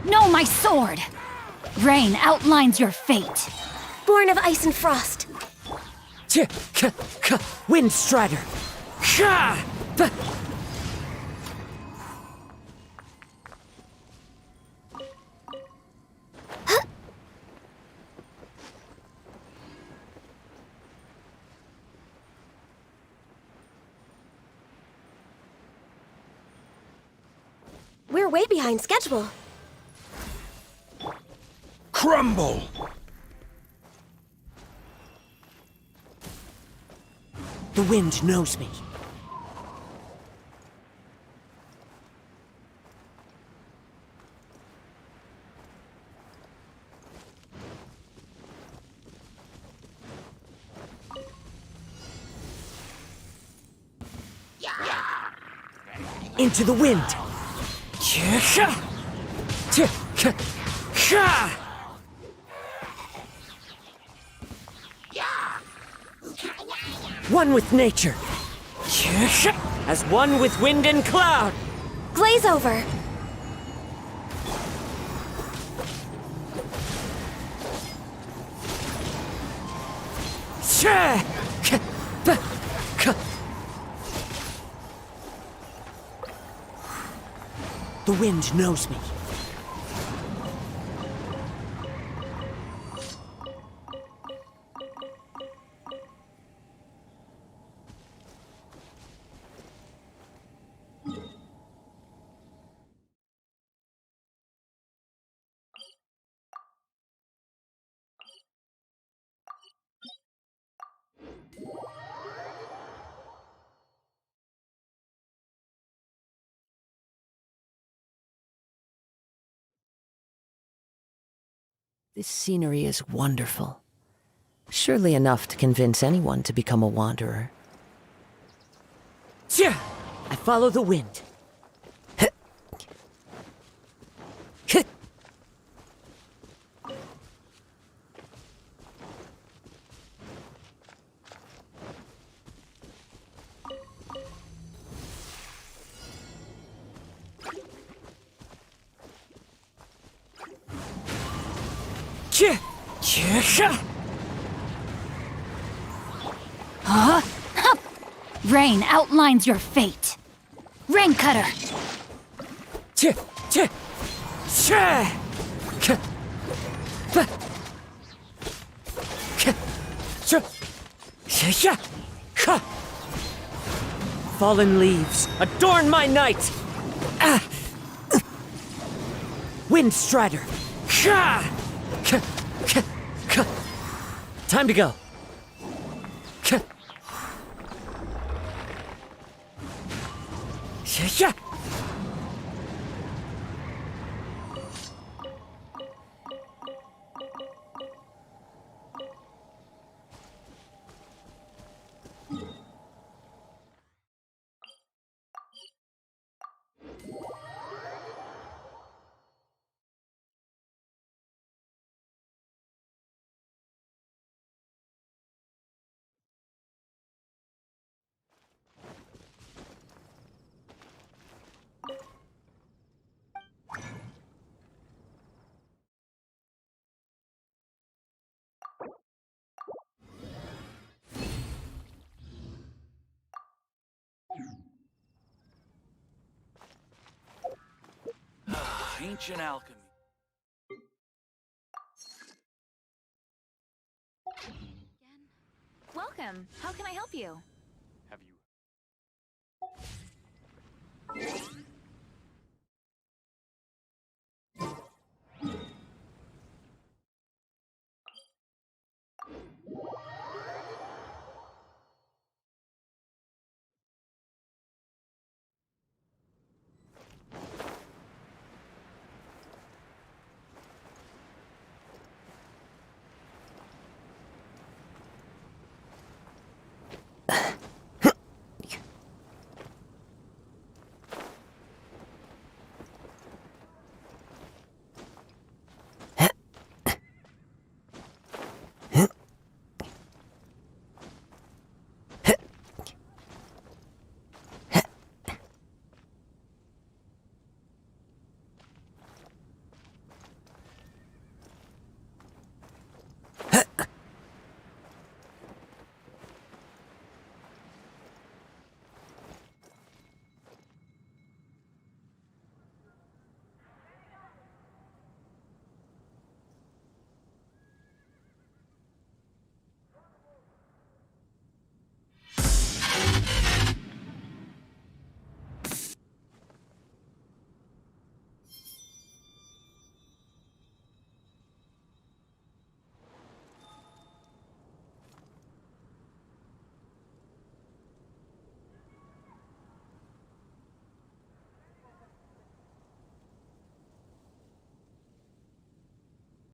No, my sword! Rain outlines your fate. Born of ice and frost. Wind Strider. We're way behind schedule. Crumble! The wind knows me. Into the wind. One with nature. As one with wind and cloud. Glaze over. The wind knows me. This scenery is wonderful. Surely enough to convince anyone to become a wanderer. I follow the wind. Huh? Hup! Rain outlines your fate. Rain Cutter! Fallen leaves, adorn my night! Wind Strider! Time to go. Ancient alchemy. Welcome. How can I help you? Have you...